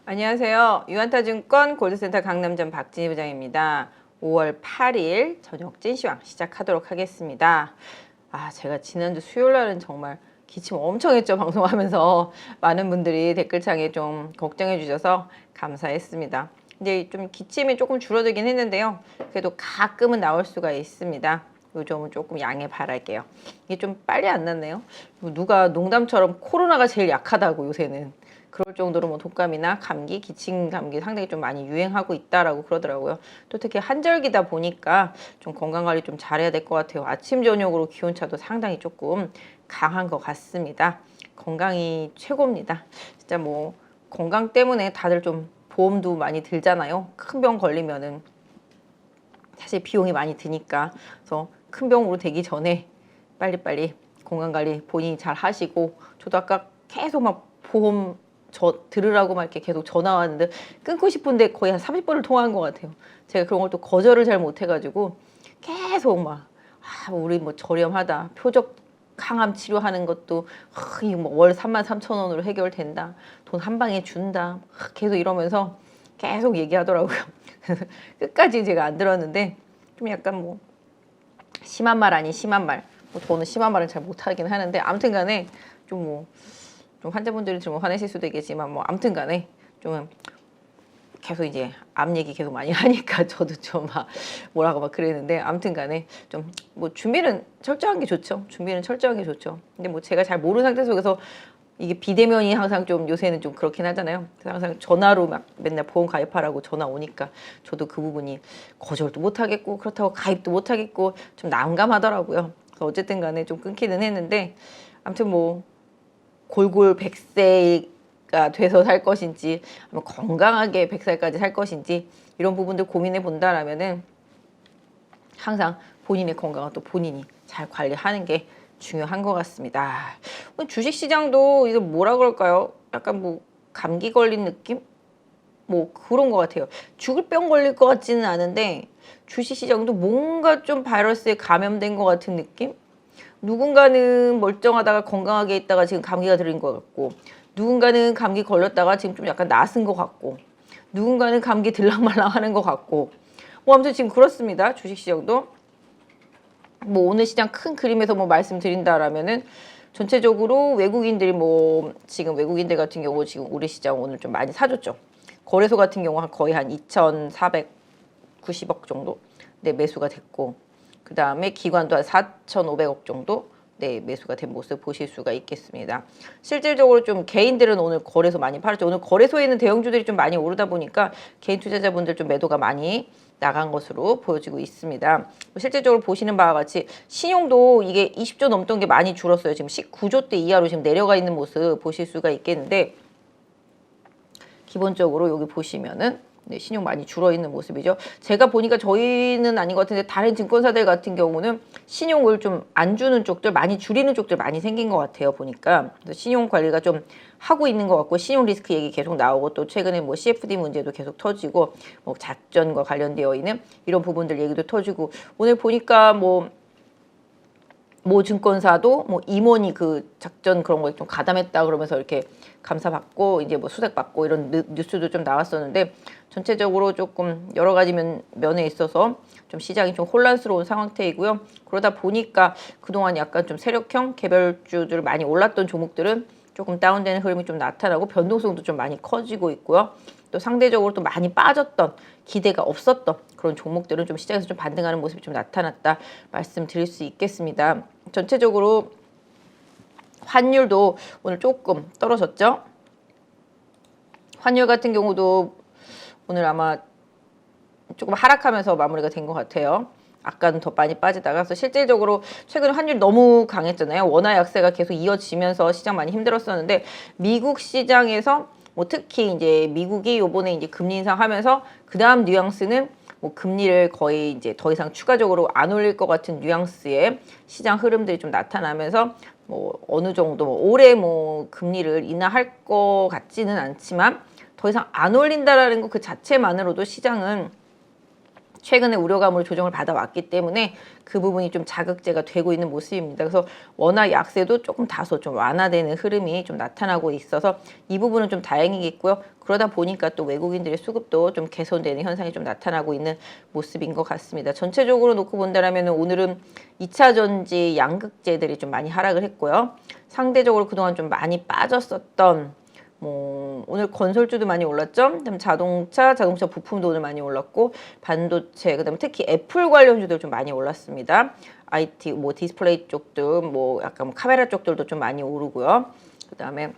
안녕하세요. 유한타증권 골드센터 강남점 박진희 부장입니다. 5월 8일 저녁 찐시황 시작하도록 하겠습니다. 제가 지난주 수요일 날은 정말 기침 엄청 했죠. 방송하면서 많은 분들이 댓글창에 좀 걱정해 주셔서 감사했습니다. 이제 좀 기침이 조금 줄어들긴 했는데요. 그래도 가끔은 나올 수가 있습니다. 요즘은 조금 양해 바랄게요. 이게 좀 빨리 안 났네요. 누가 농담처럼 코로나가 제일 약하다고 요새는. 그럴 정도로 뭐 독감이나 감기, 기침 감기 상당히 좀 많이 유행하고 있다라고 그러더라고요. 또 특히 한절기다 보니까 좀 건강관리 좀 잘해야 될 것 같아요. 아침 저녁으로 기온차도 상당히 조금 강한 것 같습니다. 건강이 최고입니다. 진짜 뭐 건강 때문에 다들 좀 보험도 많이 들잖아요. 큰 병 걸리면은 사실 비용이 많이 드니까. 그래서 큰 병으로 되기 전에 빨리빨리 건강관리 본인이 잘 하시고, 저도 아까 계속 막 보험 들으라고 막 이렇게 계속 전화 왔는데 끊고 싶은데 거의 한 30번을 통화한 것 같아요. 제가 그런 걸 또 거절을 잘 못해가지고 계속 막 우리 뭐 저렴하다, 표적 항암 치료하는 것도 이거 뭐 월 33,000원으로 해결된다, 돈 한 방에 준다, 계속 이러면서 계속 얘기하더라고요. 끝까지 제가 안 들었는데 좀 약간 뭐 심한 말 아닌 심한 말, 뭐 저는 심한 말은 잘 못하긴 하는데 아무튼간에 좀 환자분들이 좀 화내실 수도 있겠지만 뭐 아무튼 간에 좀 계속 이제 암 얘기 계속 많이 하니까 저도 좀 막 뭐라고 막 그랬는데, 아무튼 간에 좀 뭐 준비는 철저한 게 좋죠. 준비는 철저한 게 좋죠. 근데 뭐 제가 잘 모르는 상태 속에서 이게 비대면이 항상 좀 요새는 좀 그렇긴 하잖아요. 그래서 항상 전화로 막 맨날 보험 가입하라고 전화 오니까 저도 그 부분이 거절도 못 하겠고 그렇다고 가입도 못 하겠고 좀 난감하더라고요. 그래서 어쨌든 간에 좀 끊기는 했는데, 아무튼 뭐 골골 100세가 돼서 살 것인지 아니면 건강하게 100살까지 살 것인지 이런 부분들 고민해 본다라면은 항상 본인의 건강은 또 본인이 잘 관리하는 게 중요한 것 같습니다. 주식시장도 이거 뭐라 그럴까요? 약간 뭐 감기 걸린 느낌? 뭐 그런 것 같아요. 죽을 병 걸릴 것 같지는 않은데 주식시장도 뭔가 좀 바이러스에 감염된 것 같은 느낌? 누군가는 멀쩡하다가 건강하게 있다가 지금 감기가 들린 것 같고, 누군가는 감기 걸렸다가 지금 좀 약간 나은 것 같고, 누군가는 감기 들락말락 하는 것 같고, 뭐 아무튼 지금 그렇습니다. 주식시장도. 뭐 오늘 시장 큰 그림에서 뭐 말씀드린다라면은 전체적으로 외국인들이 뭐 지금 외국인들 같은 경우 지금 우리 시장 오늘 좀 많이 사줬죠. 거래소 같은 경우 거의 한 2,490억 정도 매수가 됐고, 그 다음에 기관도 한 4,500억 정도 매수가 된 모습 보실 수가 있겠습니다. 실질적으로 좀 개인들은 오늘 거래소 많이 팔았죠. 오늘 거래소에 있는 대형주들이 좀 많이 오르다 보니까 개인 투자자분들 좀 매도가 많이 나간 것으로 보여지고 있습니다. 실질적으로 보시는 바와 같이 신용도 이게 20조 넘던 게 많이 줄었어요. 지금 19조 대 이하로 지금 내려가 있는 모습 보실 수가 있겠는데, 기본적으로 여기 보시면은 신용 많이 줄어 있는 모습이죠. 제가 보니까 저희는 아닌 것 같은데 다른 증권사들 같은 경우는 신용을 좀 안 주는 쪽들, 많이 줄이는 쪽들 많이 생긴 것 같아요. 보니까 그래서 신용 관리가 좀 하고 있는 것 같고, 신용 리스크 얘기 계속 나오고, 또 최근에 뭐 CFD 문제도 계속 터지고, 뭐 작전과 관련되어 있는 이런 부분들 얘기도 터지고, 오늘 보니까 뭐 증권사도 뭐 임원이 그 작전 그런 거에 좀 가담했다 그러면서 이렇게 감사받고 이제 뭐 수색받고 이런 뉴스도 좀 나왔었는데, 전체적으로 조금 여러 가지 면에 있어서 좀 시장이 좀 혼란스러운 상황태이고요. 그러다 보니까 그동안 약간 좀 세력형 개별주들 많이 올랐던 종목들은 조금 다운되는 흐름이 좀 나타나고 변동성도 좀 많이 커지고 있고요. 또 상대적으로 또 많이 빠졌던, 기대가 없었던 그런 종목들은 좀 시장에서 좀 반등하는 모습이 좀 나타났다 말씀드릴 수 있겠습니다. 전체적으로 환율도 오늘 조금 떨어졌죠. 환율 같은 경우도 오늘 아마 조금 하락하면서 마무리가 된 것 같아요. 아까는 더 많이 빠지다가. 그래서 실질적으로 최근에 환율이 너무 강했잖아요. 원화 약세가 계속 이어지면서 시장 많이 힘들었었는데, 미국 시장에서 뭐 특히 이제 미국이 요번에 이제 금리 인상하면서 그 다음 뉘앙스는 뭐 금리를 거의 이제 더 이상 추가적으로 안 올릴 것 같은 뉘앙스의 시장 흐름들이 좀 나타나면서 뭐 어느 정도 뭐 올해 뭐 금리를 인하할 것 같지는 않지만 더 이상 안 올린다라는 거 그 자체만으로도 시장은 최근에 우려감으로 조정을 받아왔기 때문에 그 부분이 좀 자극제가 되고 있는 모습입니다. 그래서 원화 약세도 조금 다소 좀 완화되는 흐름이 좀 나타나고 있어서 이 부분은 좀 다행이겠고요. 그러다 보니까 또 외국인들의 수급도 좀 개선되는 현상이 좀 나타나고 있는 모습인 것 같습니다. 전체적으로 놓고 본다면 오늘은 2차 전지 양극재들이 좀 많이 하락을 했고요. 상대적으로 그동안 좀 많이 빠졌었던 오늘 건설주도 많이 올랐죠. 그다음 자동차 부품도 오늘 많이 올랐고 반도체, 그다음에 특히 애플 관련주들 좀 많이 올랐습니다. IT, 디스플레이 쪽들, 약간 카메라 쪽들도 좀 많이 오르고요. 그다음에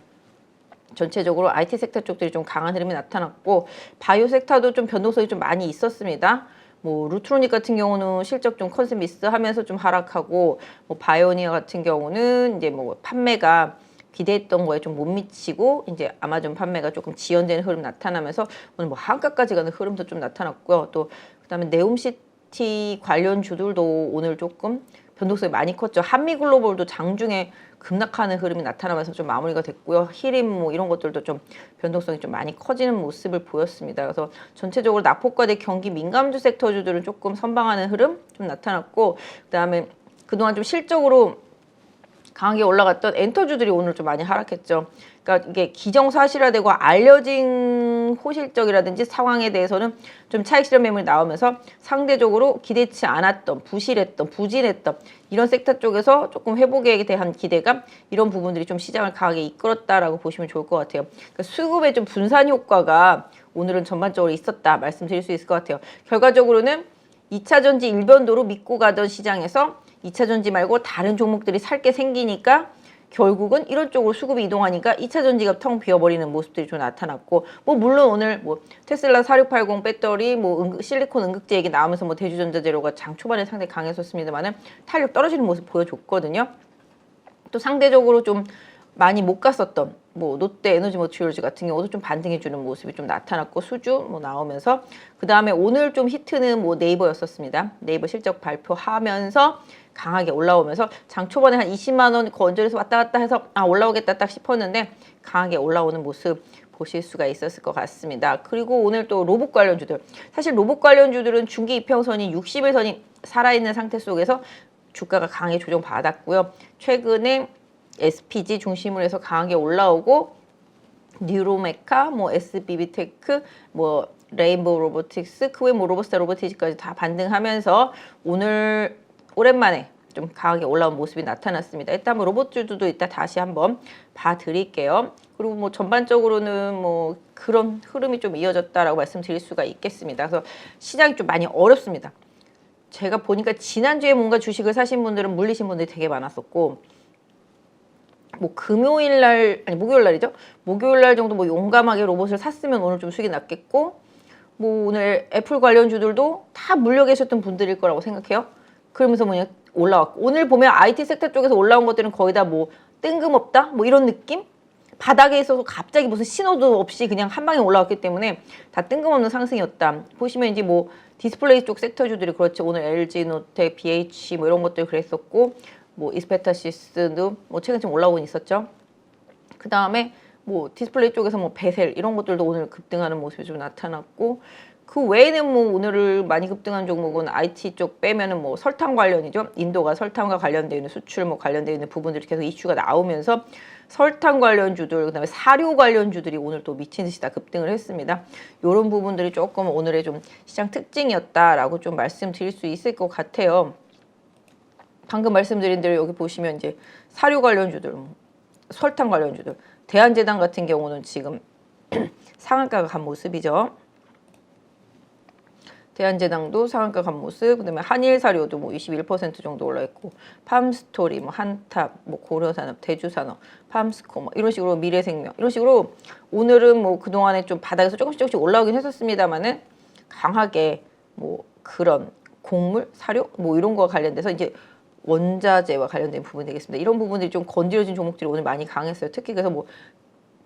전체적으로 IT 섹터 쪽들이 좀 강한 흐름이 나타났고 바이오 섹터도 좀 변동성이 좀 많이 있었습니다. 루트로닉 같은 경우는 실적 좀 컨셉 미스하면서 좀 하락하고 바이오니아 같은 경우는 이제 판매가 기대했던 거에 좀 못 미치고 이제 아마존 판매가 조금 지연되는 흐름 나타나면서 오늘 한가까지 가는 흐름도 좀 나타났고요. 또 그다음에 네옴시티 관련 주들도 오늘 조금 변동성이 많이 컸죠. 한미글로벌도 장중에 급락하는 흐름이 나타나면서 좀 마무리가 됐고요. 히림 이런 것들도 좀 변동성이 좀 많이 커지는 모습을 보였습니다. 그래서 전체적으로 낙폭과대 경기 민감주 섹터주들은 조금 선방하는 흐름 좀 나타났고 그다음에 그동안 좀 실적으로 강하게 올라갔던 엔터주들이 오늘 좀 많이 하락했죠. 그러니까 이게 기정사실화되고 알려진 호실적이라든지 상황에 대해서는 좀 차익 실현 매물이 나오면서 상대적으로 기대치 않았던, 부실했던, 부진했던 이런 섹터 쪽에서 조금 회복에 대한 기대감 이런 부분들이 좀 시장을 강하게 이끌었다라고 보시면 좋을 것 같아요. 그러니까 수급의 좀 분산 효과가 오늘은 전반적으로 있었다 말씀드릴 수 있을 것 같아요. 결과적으로는 2차 전지 일변도로 믿고 가던 시장에서 2차 전지 말고 다른 종목들이 살게 생기니까 결국은 이런 쪽으로 수급이 이동하니까 2차 전지가 텅 비어버리는 모습들이 좀 나타났고 물론 오늘 테슬라 4680 배터리 실리콘 응급제 얘기 나오면서 대주전자재료가 장 초반에 상당히 강했었습니다만은 탄력 떨어지는 모습 보여줬거든요. 또 상대적으로 좀 많이 못 갔었던 롯데 에너지 머티리얼즈 같은 경우도 좀 반등해주는 모습이 좀 나타났고 수주 나오면서 그 다음에 오늘 좀 히트는 네이버였었습니다. 네이버 실적 발표하면서 강하게 올라오면서 장 초반에 한 20만 원 건전해서 왔다 갔다 해서 올라오겠다 딱 싶었는데 강하게 올라오는 모습 보실 수가 있었을 것 같습니다. 그리고 오늘 또 로봇 관련주들, 사실 로봇 관련주들은 중기 이평선이 60일선이 살아있는 상태 속에서 주가가 강하게 조정받았고요. 최근에 SPG 중심으로 해서 강하게 올라오고 뉴로메카, SBB테크, 레인보우 로보틱스, 그 외 로보스타 로보틱스까지 다 반등하면서 오늘 오랜만에 좀 강하게 올라온 모습이 나타났습니다. 일단 로봇주도 이따 다시 한번 봐드릴게요. 그리고 전반적으로는 그런 흐름이 좀 이어졌다라고 말씀드릴 수가 있겠습니다. 그래서 시장이 좀 많이 어렵습니다. 제가 보니까 지난주에 뭔가 주식을 사신 분들은 물리신 분들이 되게 많았었고 목요일날이죠. 목요일날 정도 용감하게 로봇을 샀으면 오늘 좀 수익이 났겠고 오늘 애플 관련주들도 다 물려 계셨던 분들일 거라고 생각해요. 그러면서 올라왔고 오늘 보면 IT 섹터 쪽에서 올라온 것들은 거의 다 뜬금없다 이런 느낌? 바닥에 있어서 갑자기 무슨 신호도 없이 그냥 한 방에 올라왔기 때문에 다 뜬금없는 상승이었다. 보시면 이제 디스플레이 쪽 섹터주들이 그렇죠. 오늘 LG, 노텍, BH 이런 것들 그랬었고 이스페타시스도 최근 좀 올라오곤 있었죠. 그 다음에 디스플레이 쪽에서 베셀 이런 것들도 오늘 급등하는 모습이 좀 나타났고 그 외에는 오늘 많이 급등한 종목은 IT 쪽 빼면은 설탕 관련이죠. 인도가 설탕과 관련되어 있는 수출 관련되어 있는 부분들이 계속 이슈가 나오면서 설탕 관련주들, 그다음에 사료 관련주들이 오늘 또 미친 듯이 다 급등을 했습니다. 이런 부분들이 조금 오늘의 좀 시장 특징이었다라고 좀 말씀드릴 수 있을 것 같아요. 방금 말씀드린 대로 여기 보시면 이제 사료 관련주들, 설탕 관련주들, 대한제당 같은 경우는 지금 상한가가 간 모습이죠. 대한제당도 상한가 간 모습, 그다음에 한일사료도 21% 정도 올라있고, 팜스토리, 한탑, 고려산업, 대주산업, 팜스코 이런 식으로 미래생명 이런 식으로 오늘은 그동안에 좀 바닥에서 조금씩 올라오긴 했었습니다만은 강하게 그런 곡물, 사료 이런 거와 관련돼서 이제 원자재와 관련된 부분이 되겠습니다. 이런 부분들이 좀 건드려진 종목들이 오늘 많이 강했어요. 특히 그래서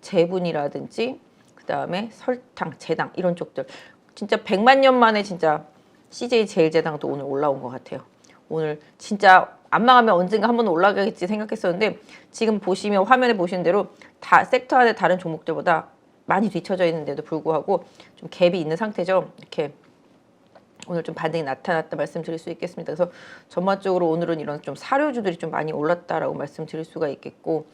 제분이라든지 그다음에 설탕, 제당 이런 쪽들 진짜 100만 년 만에 진짜 CJ 제일제당도 오늘 올라온 것 같아요. 오늘 진짜 안 망하면 언젠가 한번 올라가겠지 생각했었는데 지금 보시면 화면에 보시는 대로 다 섹터 안에 다른 종목들보다 많이 뒤쳐져 있는데도 불구하고 좀 갭이 있는 상태죠. 이렇게 오늘 좀 반등이 나타났다 말씀드릴 수 있겠습니다. 그래서 전반적으로 오늘은 이런 좀 사료주들이 좀 많이 올랐다라고 말씀드릴 수가 있겠고,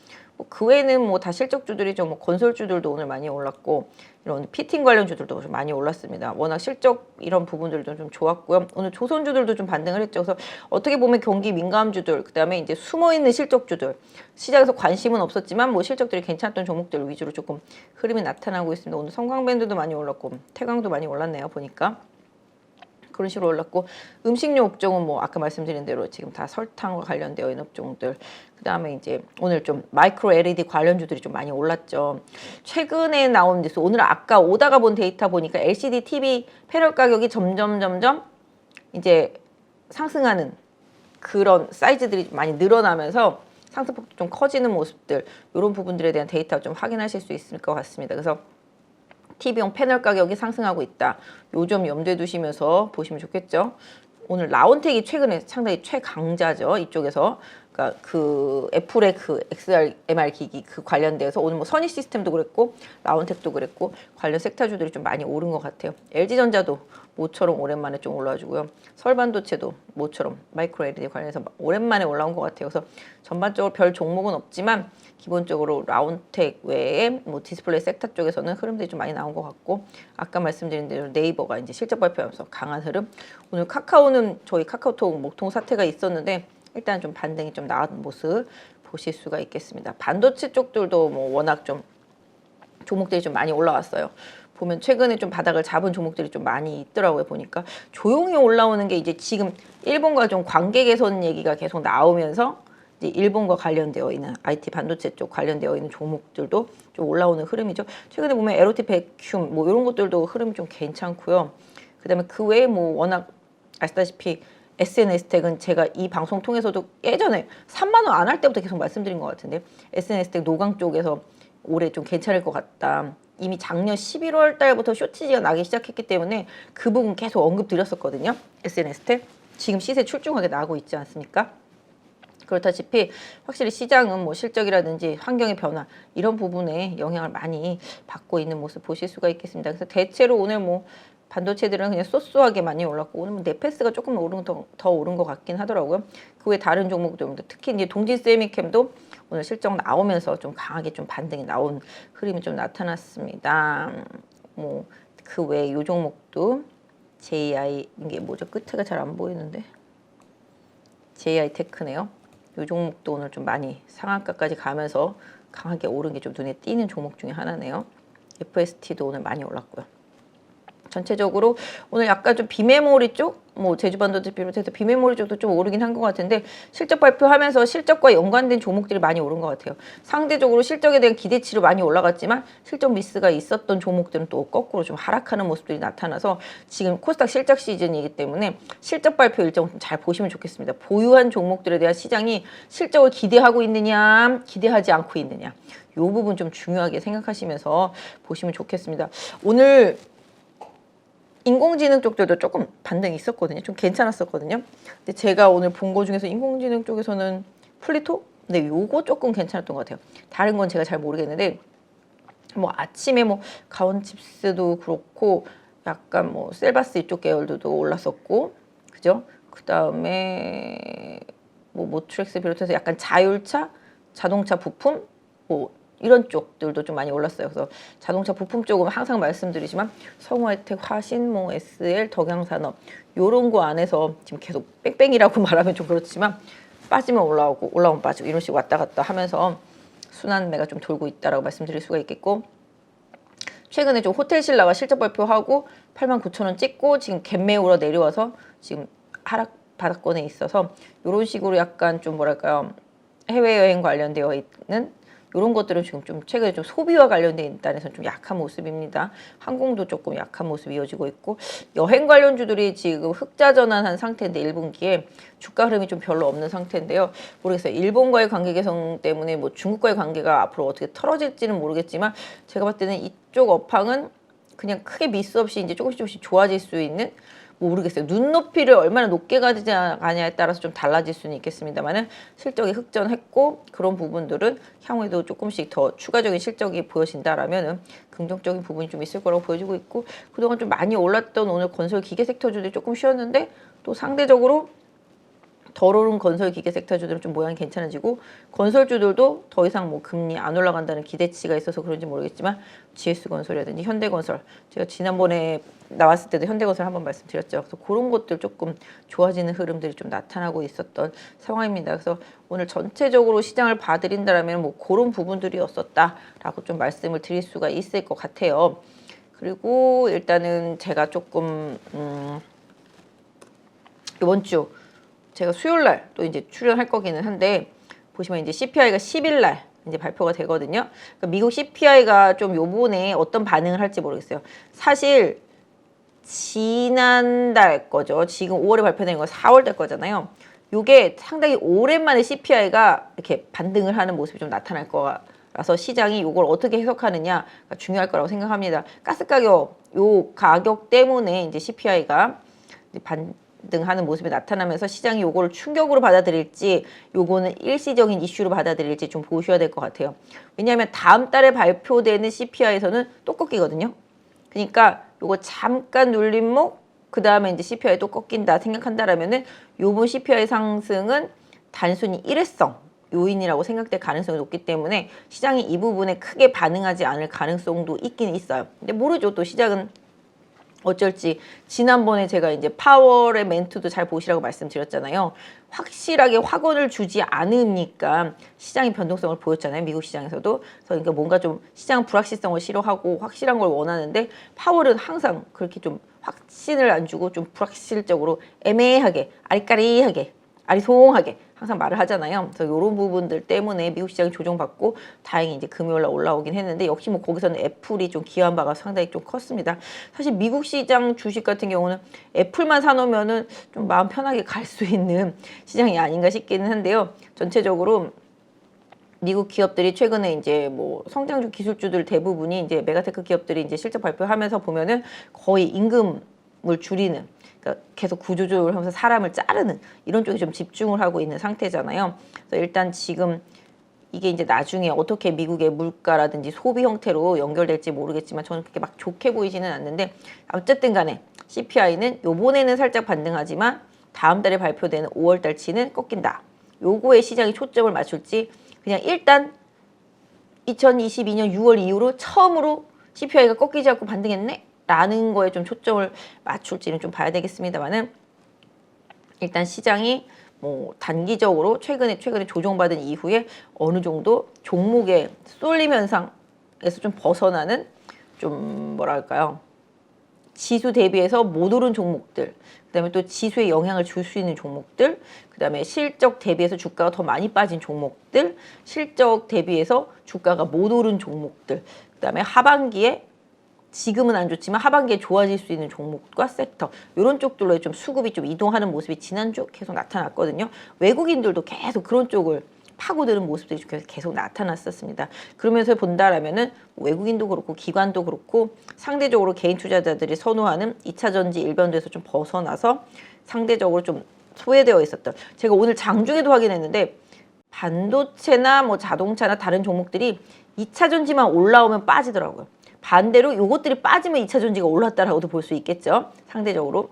그 외에는 뭐 다 실적주들이죠. 뭐 건설주들도 오늘 많이 올랐고, 이런 피팅 관련주들도 좀 많이 올랐습니다. 워낙 실적 이런 부분들도 좀 좋았고요. 오늘 조선주들도 좀 반등을 했죠. 그래서 어떻게 보면 경기 민감주들, 그다음에 이제 숨어 있는 실적주들, 시장에서 관심은 없었지만 뭐 실적들이 괜찮았던 종목들 위주로 조금 흐름이 나타나고 있습니다. 오늘 성광밴드도 많이 올랐고, 태광도 많이 올랐네요. 보니까. 그런 식으로 올랐고, 음식료 업종은 뭐 아까 말씀드린 대로 지금 다 설탕과 관련되어 있는 업종들, 그 다음에 이제 오늘 좀 마이크로 LED 관련주들이 좀 많이 올랐죠. 최근에 나온 뉴스, 오늘 아까 오다가 본 데이터 보니까 LCD TV 패널 가격이 점점 이제 상승하는 그런 사이즈들이 많이 늘어나면서 상승폭도 좀 커지는 모습들, 이런 부분들에 대한 데이터 좀 확인하실 수 있을 것 같습니다. 그래서 TV용 패널 가격이 상승하고 있다. 요 점 염두에 두시면서 보시면 좋겠죠. 오늘 라온텍이 최근에 상당히 최강자죠. 이쪽에서. 그러니까 그 애플의 그 XMR 기기 그 관련돼서 오늘 뭐 선희 시스템도 그랬고 라온텍도 그랬고 관련 섹터주들이 좀 많이 오른 것 같아요. LG전자도 모처럼 오랜만에 좀 올라와주고요. 설반도체도 모처럼 마이크로 LED 관련해서 오랜만에 올라온 것 같아요. 그래서 전반적으로 별 종목은 없지만 기본적으로 라온텍 외에 뭐 디스플레이 섹터 쪽에서는 흐름들이 좀 많이 나온 것 같고, 아까 말씀드린 대로 네이버가 이제 실적 발표하면서 강한 흐름. 오늘 카카오는 저희 카카오톡 목통 사태가 있었는데 일단 좀 반등이 좀 나은 모습 보실 수가 있겠습니다. 반도체 쪽들도 뭐 워낙 좀 종목들이 좀 많이 올라왔어요. 보면 최근에 좀 바닥을 잡은 종목들이 좀 많이 있더라고요. 보니까 조용히 올라오는 게 이제 지금 일본과 좀 관계 개선 얘기가 계속 나오면서 이제 일본과 관련되어 있는 IT 반도체 쪽 관련되어 있는 종목들도 좀 올라오는 흐름이죠. 최근에 보면 에로티 백큐ම් 뭐 이런 것들도 흐름이 좀 괜찮고요. 그다음에 그 외에 뭐 워낙 아시다시피 SNS텍은 제가 이 방송 통해서도 예전에 3만 원 안 할 때부터 계속 말씀드린 것 같은데, SNS텍 노강 쪽에서 올해 좀 괜찮을 것 같다. 이미 작년 11월 달부터 쇼티지가 나기 시작했기 때문에 그 부분 계속 언급 드렸었거든요. SNS텍 지금 시세 출중하게 나고 있지 않습니까? 그렇다시피 확실히 시장은 뭐 실적이라든지 환경의 변화 이런 부분에 영향을 많이 받고 있는 모습 보실 수가 있겠습니다. 그래서 대체로 오늘 뭐 반도체들은 그냥 쏘쏘하게 많이 올랐고, 오늘 뭐 네페스가 조금 더 오른 것 같긴 하더라고요. 그 외 다른 종목들, 특히 이제 동진 세미캠도 오늘 실적 나오면서 좀 강하게 좀 반등이 나온 흐름이 좀 나타났습니다. 뭐 그 외 이 종목도 JI 이게 뭐죠? 끝에가 잘 안 보이는데 JI 테크네요. 이 종목도 오늘 좀 많이 상한가까지 가면서 강하게 오른 게 좀 눈에 띄는 종목 중에 하나네요. FST도 오늘 많이 올랐고요. 전체적으로 오늘 약간 좀 비메모리 쪽, 뭐 제주반도체 비롯해서 비메모리 쪽도 좀 오르긴 한 것 같은데, 실적 발표하면서 실적과 연관된 종목들이 많이 오른 것 같아요. 상대적으로 실적에 대한 기대치로 많이 올라갔지만 실적 미스가 있었던 종목들은 또 거꾸로 좀 하락하는 모습들이 나타나서 지금 코스닥 실적 시즌이기 때문에 실적 발표 일정을 좀 잘 보시면 좋겠습니다. 보유한 종목들에 대한 시장이 실적을 기대하고 있느냐, 기대하지 않고 있느냐, 이 부분 좀 중요하게 생각하시면서 보시면 좋겠습니다. 오늘 인공지능 쪽들도 조금 반등이 있었거든요. 좀 괜찮았었거든요. 근데 제가 오늘 본 거 중에서 인공지능 쪽에서는 플리토? 네, 요거 조금 괜찮았던 것 같아요. 다른 건 제가 잘 모르겠는데, 뭐 아침에 뭐 가온칩스도 그렇고 약간 뭐 셀바스 이쪽 계열들도 올랐었고, 그죠? 그 다음에 뭐 모트렉스 비롯해서 약간 자율차, 자동차 부품, 뭐 이런 쪽들도 좀 많이 올랐어요. 그래서 자동차 부품 쪽은 항상 말씀드리지만 성우하이텍, 화신, 뭐 SL, 덕양산업 요런 거 안에서 지금 계속 뺑뺑이라고 말하면 좀 그렇지만 빠지면 올라오고 올라오면 빠지고 이런 식으로 왔다 갔다 하면서 순환매가 좀 돌고 있다라고 말씀드릴 수가 있겠고, 최근에 좀 호텔 신라가 실적 발표하고 89,000원 찍고 지금 갭매우로 내려와서 지금 하락 바닥권에 있어서 이런 식으로 약간 좀 뭐랄까요, 해외여행 관련되어 있는 이런 것들은 지금 좀 최근에 좀 소비와 관련된 입단에서 좀 약한 모습입니다. 항공도 조금 약한 모습이 이어지고 있고, 여행 관련주들이 지금 흑자 전환한 상태인데 1분기에 주가 흐름이 좀 별로 없는 상태인데요. 모르겠어요. 일본과의 관계 개선 때문에 뭐 중국과의 관계가 앞으로 어떻게 털어질지는 모르겠지만 제가 봤을 때는 이쪽 업황은 그냥 크게 미스 없이 이제 조금씩 좋아질 수 있는 모르겠어요. 눈높이를 얼마나 높게 가느냐에 따라서 좀 달라질 수는 있겠습니다만은 실적이 흑전했고 그런 부분들은 향후에도 조금씩 더 추가적인 실적이 보여진다라면은 긍정적인 부분이 좀 있을 거라고 보여지고 있고 그동안 좀 많이 올랐던 오늘 건설 기계 섹터주들이 조금 쉬었는데 또 상대적으로 덜 오른 건설 기계 섹터주들은 좀 모양이 괜찮아지고 건설주들도 더 이상 뭐 금리 안 올라간다는 기대치가 있어서 그런지 모르겠지만 GS건설이라든지 현대건설 제가 지난번에 나왔을 때도 현대건설 한번 말씀드렸죠. 그래서 그런 것들 조금 좋아지는 흐름들이 좀 나타나고 있었던 상황입니다. 그래서 오늘 전체적으로 시장을 봐드린다면 뭐 그런 부분들이었었다라고 좀 말씀을 드릴 수가 있을 것 같아요. 그리고 일단은 제가 조금 이번 주 제가 수요일 날 또 이제 출연할 거기는 한데 보시면 이제 CPI가 10일 날 이제 발표가 되거든요. 그러니까 미국 CPI가 좀 요번에 어떤 반응을 할지 모르겠어요. 사실 지난달 거죠. 지금 5월에 발표된 건 4월 달 거잖아요. 요게 상당히 오랜만에 CPI가 이렇게 반등을 하는 모습이 좀 나타날 거라서 시장이 요걸 어떻게 해석하느냐가 중요할 거라고 생각합니다. 가스 가격 요 가격 때문에 이제 CPI가 이제 반등하는 모습이 나타나면서 시장이 요거를 충격으로 받아들일지 요거는 일시적인 이슈로 받아들일지 좀 보셔야 될 것 같아요. 왜냐하면 다음 달에 발표되는 CPI에서는 또 꺾이거든요. 그러니까 요거 잠깐 눌림목 그 다음에 이제 CPI 또 꺾인다 생각한다라면은 요번 CPI 상승은 단순히 일회성 요인이라고 생각될 가능성이 높기 때문에 시장이 이 부분에 크게 반응하지 않을 가능성도 있긴 있어요. 근데 모르죠. 또 시장은 어쩔지. 지난번에 제가 이제 파월의 멘트도 잘 보시라고 말씀드렸잖아요. 확실하게 확언을 주지 않으니까 시장이 변동성을 보였잖아요. 미국 시장에서도. 그러니까 뭔가 좀 시장 불확실성을 싫어하고 확실한 걸 원하는데 파월은 항상 그렇게 좀 확신을 안 주고 좀 불확실적으로 애매하게 아리까리하게 아리송하게 항상 말을 하잖아요. 그래서 이런 부분들 때문에 미국 시장이 조정받고 다행히 이제 금요일 날 올라오긴 했는데 역시 뭐 거기서는 애플이 좀 기여한 바가 상당히 좀 컸습니다. 사실 미국 시장 주식 같은 경우는 애플만 사놓으면은 좀 마음 편하게 갈 수 있는 시장이 아닌가 싶기는 한데요. 전체적으로 미국 기업들이 최근에 이제 뭐 성장주 기술주들 대부분이 이제 메가테크 기업들이 이제 실적 발표하면서 보면은 거의 임금을 줄이는 그러니까 계속 구조조정을 하면서 사람을 자르는 이런 쪽에 좀 집중을 하고 있는 상태잖아요. 그래서 일단 지금 이게 이제 나중에 어떻게 미국의 물가라든지 소비 형태로 연결될지 모르겠지만 저는 그렇게 막 좋게 보이지는 않는데 어쨌든 간에 CPI는 요번에는 살짝 반등하지만 다음 달에 발표되는 5월 달치는 꺾인다. 요거에 시장이 초점을 맞출지 그냥 일단 2022년 6월 이후로 처음으로 CPI가 꺾이지 않고 반등했네? 라는 거에 좀 초점을 맞출지는 좀 봐야 되겠습니다만은 일단 시장이 뭐 단기적으로 최근에 조정받은 이후에 어느 정도 종목의 쏠림 현상에서 좀 벗어나는 좀 뭐랄까요 지수 대비해서 못 오른 종목들 그다음에 또 지수에 영향을 줄 수 있는 종목들 그다음에 실적 대비해서 주가가 더 많이 빠진 종목들 실적 대비해서 주가가 못 오른 종목들 그다음에 하반기에 지금은 안 좋지만 하반기에 좋아질 수 있는 종목과 섹터 이런 쪽들로 좀 수급이 좀 이동하는 모습이 지난주 계속 나타났거든요. 외국인들도 계속 그런 쪽을 파고드는 모습들이 계속 나타났었습니다. 그러면서 본다라면은 외국인도 그렇고 기관도 그렇고 상대적으로 개인 투자자들이 선호하는 2차 전지 일변도에서 좀 벗어나서 상대적으로 좀 소외되어 있었던 제가 오늘 장중에도 확인했는데 반도체나 뭐 자동차나 다른 종목들이 2차 전지만 올라오면 빠지더라고요. 반대로 요것들이 빠지면 2차 전지가 올랐다라고도 볼 수 있겠죠. 상대적으로.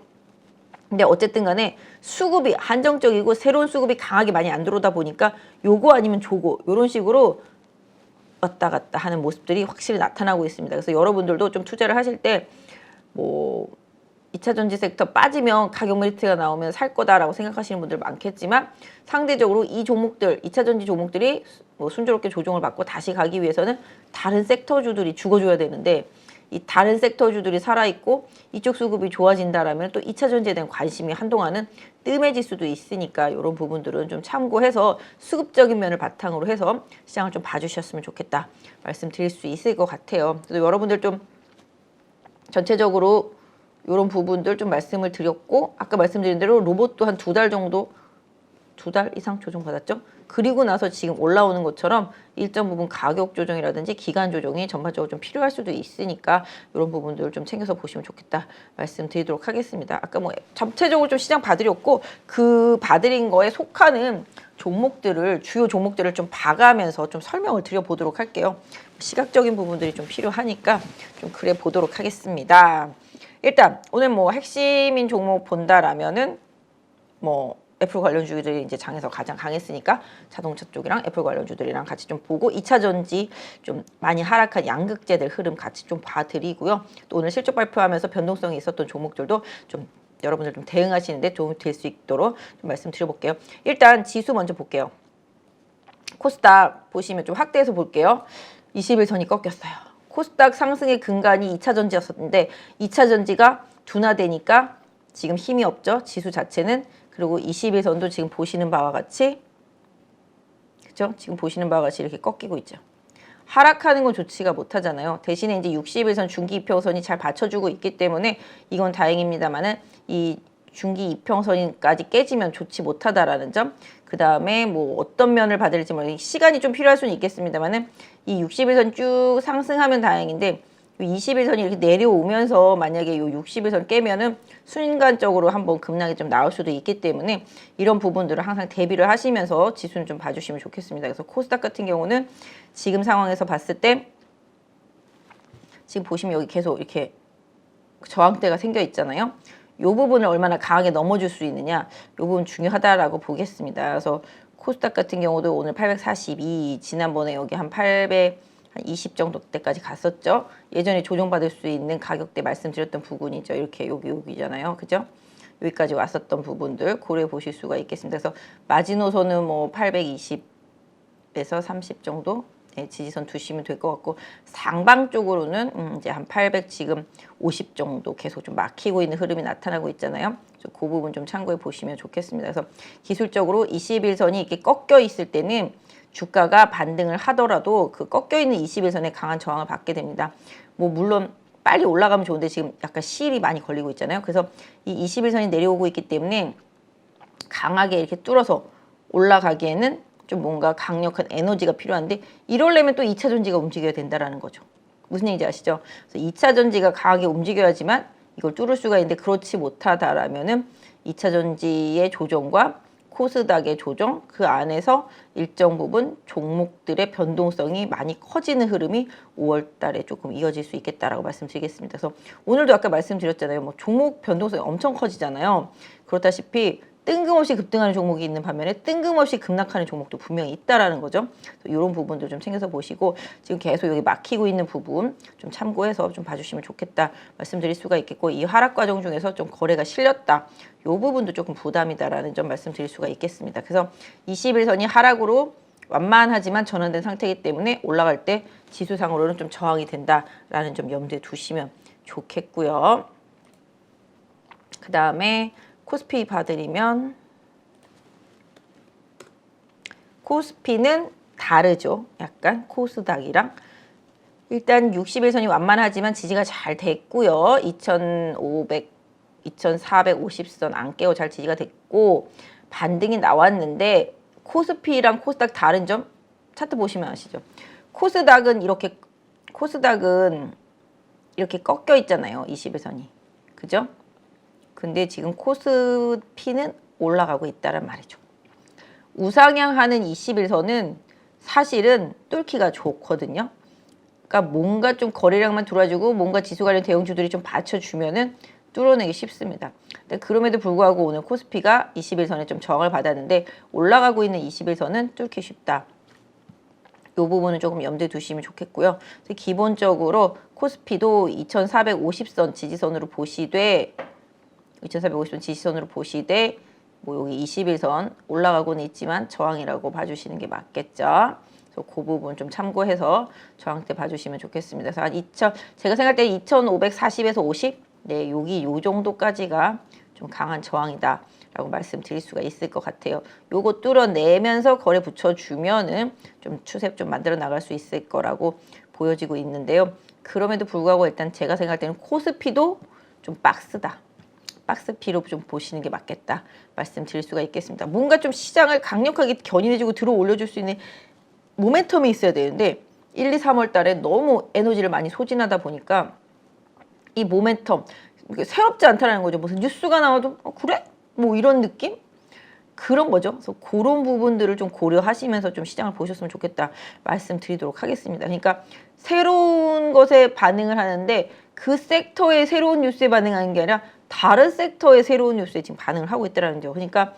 근데 어쨌든 간에 수급이 한정적이고 새로운 수급이 강하게 많이 안 들어오다 보니까 요거 아니면 저거 요런 식으로 왔다 갔다 하는 모습들이 확실히 나타나고 있습니다. 그래서 여러분들도 좀 투자를 하실 때 뭐 2차 전지 섹터 빠지면 가격 메리트가 나오면 살 거다라고 생각하시는 분들 많겠지만 상대적으로 이 종목들 2차 전지 종목들이 뭐 순조롭게 조정을 받고 다시 가기 위해서는 다른 섹터주들이 죽어줘야 되는데 이 다른 섹터주들이 살아있고 이쪽 수급이 좋아진다라면 또 2차 전지에 대한 관심이 한동안은 뜸해질 수도 있으니까 이런 부분들은 좀 참고해서 수급적인 면을 바탕으로 해서 시장을 좀 봐주셨으면 좋겠다 말씀드릴 수 있을 것 같아요. 그래서 여러분들 좀 전체적으로 이런 부분들 좀 말씀을 드렸고 아까 말씀드린 대로 로봇도 한 2달 정도 두 달 이상 조정받았죠. 그리고 나서 지금 올라오는 것처럼 일정 부분 가격 조정이라든지 기간 조정이 전반적으로 좀 필요할 수도 있으니까 이런 부분들을 좀 챙겨서 보시면 좋겠다 말씀드리도록 하겠습니다. 아까 뭐 전체적으로 좀 시장 봐드렸고 그 봐드린 거에 속하는 종목들을 주요 종목들을 좀 봐가면서 좀 설명을 드려보도록 할게요. 시각적인 부분들이 좀 필요하니까 좀 그래 보도록 하겠습니다. 일단 오늘 뭐 핵심인 종목 본다라면은 뭐 애플 관련주들이 이제 장에서 가장 강했으니까 자동차 쪽이랑 애플 관련주들이랑 같이 좀 보고 2차 전지 좀 많이 하락한 양극재들 흐름 같이 좀 봐드리고요. 또 오늘 실적 발표하면서 변동성이 있었던 종목들도 좀 여러분들 좀 대응하시는데 도움이 될 수 있도록 좀 말씀드려볼게요. 일단 지수 먼저 볼게요. 코스닥 보시면 좀 확대해서 볼게요. 20일선이 꺾였어요. 코스닥 상승의 근간이 2차 전지였었는데 2차 전지가 둔화되니까 지금 힘이 없죠. 지수 자체는. 그리고 20일선도 지금 보시는 바와 같이 그렇죠? 지금 보시는 바와 같이 이렇게 꺾이고 있죠. 하락하는 건 좋지가 못하잖아요. 대신에 이제 60일선 중기 이평선이 잘 받쳐주고 있기 때문에 이건 다행입니다만은 이 중기 이평선까지 깨지면 좋지 못하다라는 점. 그 다음에 뭐 어떤 면을 받을지 시간이 좀 필요할 수는 있겠습니다만은 이 60일선 쭉 상승하면 다행인데 20일선이 이렇게 내려오면서 만약에 이 60일선 깨면은 순간적으로 한번 급락이 좀 나올 수도 있기 때문에 이런 부분들을 항상 대비를 하시면서 지수는 좀 봐주시면 좋겠습니다. 그래서 코스닥 같은 경우는 지금 상황에서 봤을 때 지금 보시면 여기 계속 이렇게 저항대가 생겨 있잖아요. 이 부분을 얼마나 강하게 넘어줄 수 있느냐 이 부분 중요하다라고 보겠습니다. 그래서 코스닥 같은 경우도 오늘 842 지난번에 여기 한 820 정도 때까지 갔었죠. 예전에 조정받을 수 있는 가격대 말씀드렸던 부분이죠. 이렇게 여기잖아요. 그죠? 여기까지 왔었던 부분들 고려해 보실 수가 있겠습니다. 그래서 마지노선은 뭐 820에서 30 정도 지지선 두시면 될 것 같고 상방 쪽으로는 이제 한 800 지금 50 정도 계속 좀 막히고 있는 흐름이 나타나고 있잖아요. 그 부분 좀 참고해 보시면 좋겠습니다. 그래서 기술적으로 21선이 이렇게 꺾여 있을 때는 주가가 반등을 하더라도 그 꺾여 있는 21선에 강한 저항을 받게 됩니다. 뭐 물론 빨리 올라가면 좋은데 지금 약간 시일이 많이 걸리고 있잖아요. 그래서 이 21선이 내려오고 있기 때문에 강하게 이렇게 뚫어서 올라가기에는 좀 뭔가 강력한 에너지가 필요한데 이러려면 또 2차 전지가 움직여야 된다라는 거죠. 무슨 얘기인지 아시죠? 그래서 2차 전지가 강하게 움직여야지만 이걸 뚫을 수가 있는데 그렇지 못하다라면은 2차 전지의 조정과 코스닥의 조정 그 안에서 일정 부분 종목들의 변동성이 많이 커지는 흐름이 5월 달에 조금 이어질 수 있겠다라고 말씀드리겠습니다. 그래서 오늘도 아까 말씀드렸잖아요. 뭐 종목 변동성이 엄청 커지잖아요. 그렇다시피 뜬금없이 급등하는 종목이 있는 반면에 뜬금없이 급락하는 종목도 분명히 있다라는 거죠. 이런 부분도 좀 챙겨서 보시고 지금 계속 여기 막히고 있는 부분 좀 참고해서 좀 봐주시면 좋겠다 말씀드릴 수가 있겠고 이 하락 과정 중에서 좀 거래가 실렸다. 이 부분도 조금 부담이다라는 점 말씀드릴 수가 있겠습니다. 그래서 21선이 하락으로 완만하지만 전환된 상태이기 때문에 올라갈 때 지수상으로는 좀 저항이 된다라는 점 염두에 두시면 좋겠고요. 그 다음에 코스피 봐드리면 코스피는 다르죠. 약간 코스닥이랑 일단 60일선이 완만하지만 지지가 잘 됐고요. 2500, 2450선 안 깨고 잘 지지가 됐고 반등이 나왔는데 코스피랑 코스닥 다른 점 차트 보시면 아시죠. 코스닥은 이렇게 꺾여 있잖아요. 20일선이. 그죠? 근데 지금 코스피는 올라가고 있다는 말이죠. 우상향하는 21선은 사실은 뚫기가 좋거든요. 그러니까 뭔가 좀 거래량만 들어와주고 뭔가 지수 관련 대형주들이 좀 받쳐주면은 뚫어내기 쉽습니다. 근데 그럼에도 불구하고 오늘 코스피가 21선에 좀 저항을 받았는데 올라가고 있는 21선은 뚫기 쉽다. 이 부분은 조금 염두에 두시면 좋겠고요. 기본적으로 코스피도 2450선 지지선으로 보시되 2450선 지지선으로 보시되 뭐 여기 21선 올라가고는 있지만 저항이라고 봐주시는 게 맞겠죠. 그래서 그 부분 좀 참고해서 저항대 봐주시면 좋겠습니다. 그래서 한 제가 생각할 때 2540에서 50 네, 여기 요 정도까지가 좀 강한 저항이다 라고 말씀드릴 수가 있을 것 같아요. 요거 뚫어내면서 거래 붙여주면은 좀 추세 좀 만들어 나갈 수 있을 거라고 보여지고 있는데요. 그럼에도 불구하고 일단 제가 생각할 때는 코스피도 좀 박스다. 박스피로 좀 보시는 게 맞겠다 말씀드릴 수가 있겠습니다. 뭔가 좀 시장을 강력하게 견인해주고 들어 올려줄 수 있는 모멘텀이 있어야 되는데 1, 2, 3월 달에 너무 에너지를 많이 소진하다 보니까 이 모멘텀 새롭지 않다라는 거죠. 무슨 뉴스가 나와도 그래? 뭐 이런 느낌? 그런 거죠. 그래서 그런 부분들을 좀 고려하시면서 좀 시장을 보셨으면 좋겠다 말씀드리도록 하겠습니다. 그러니까 새로운 것에 반응을 하는데 그 섹터의 새로운 뉴스에 반응하는 게 아니라 다른 섹터의 새로운 뉴스에 지금 반응을 하고 있다는 거죠. 그러니까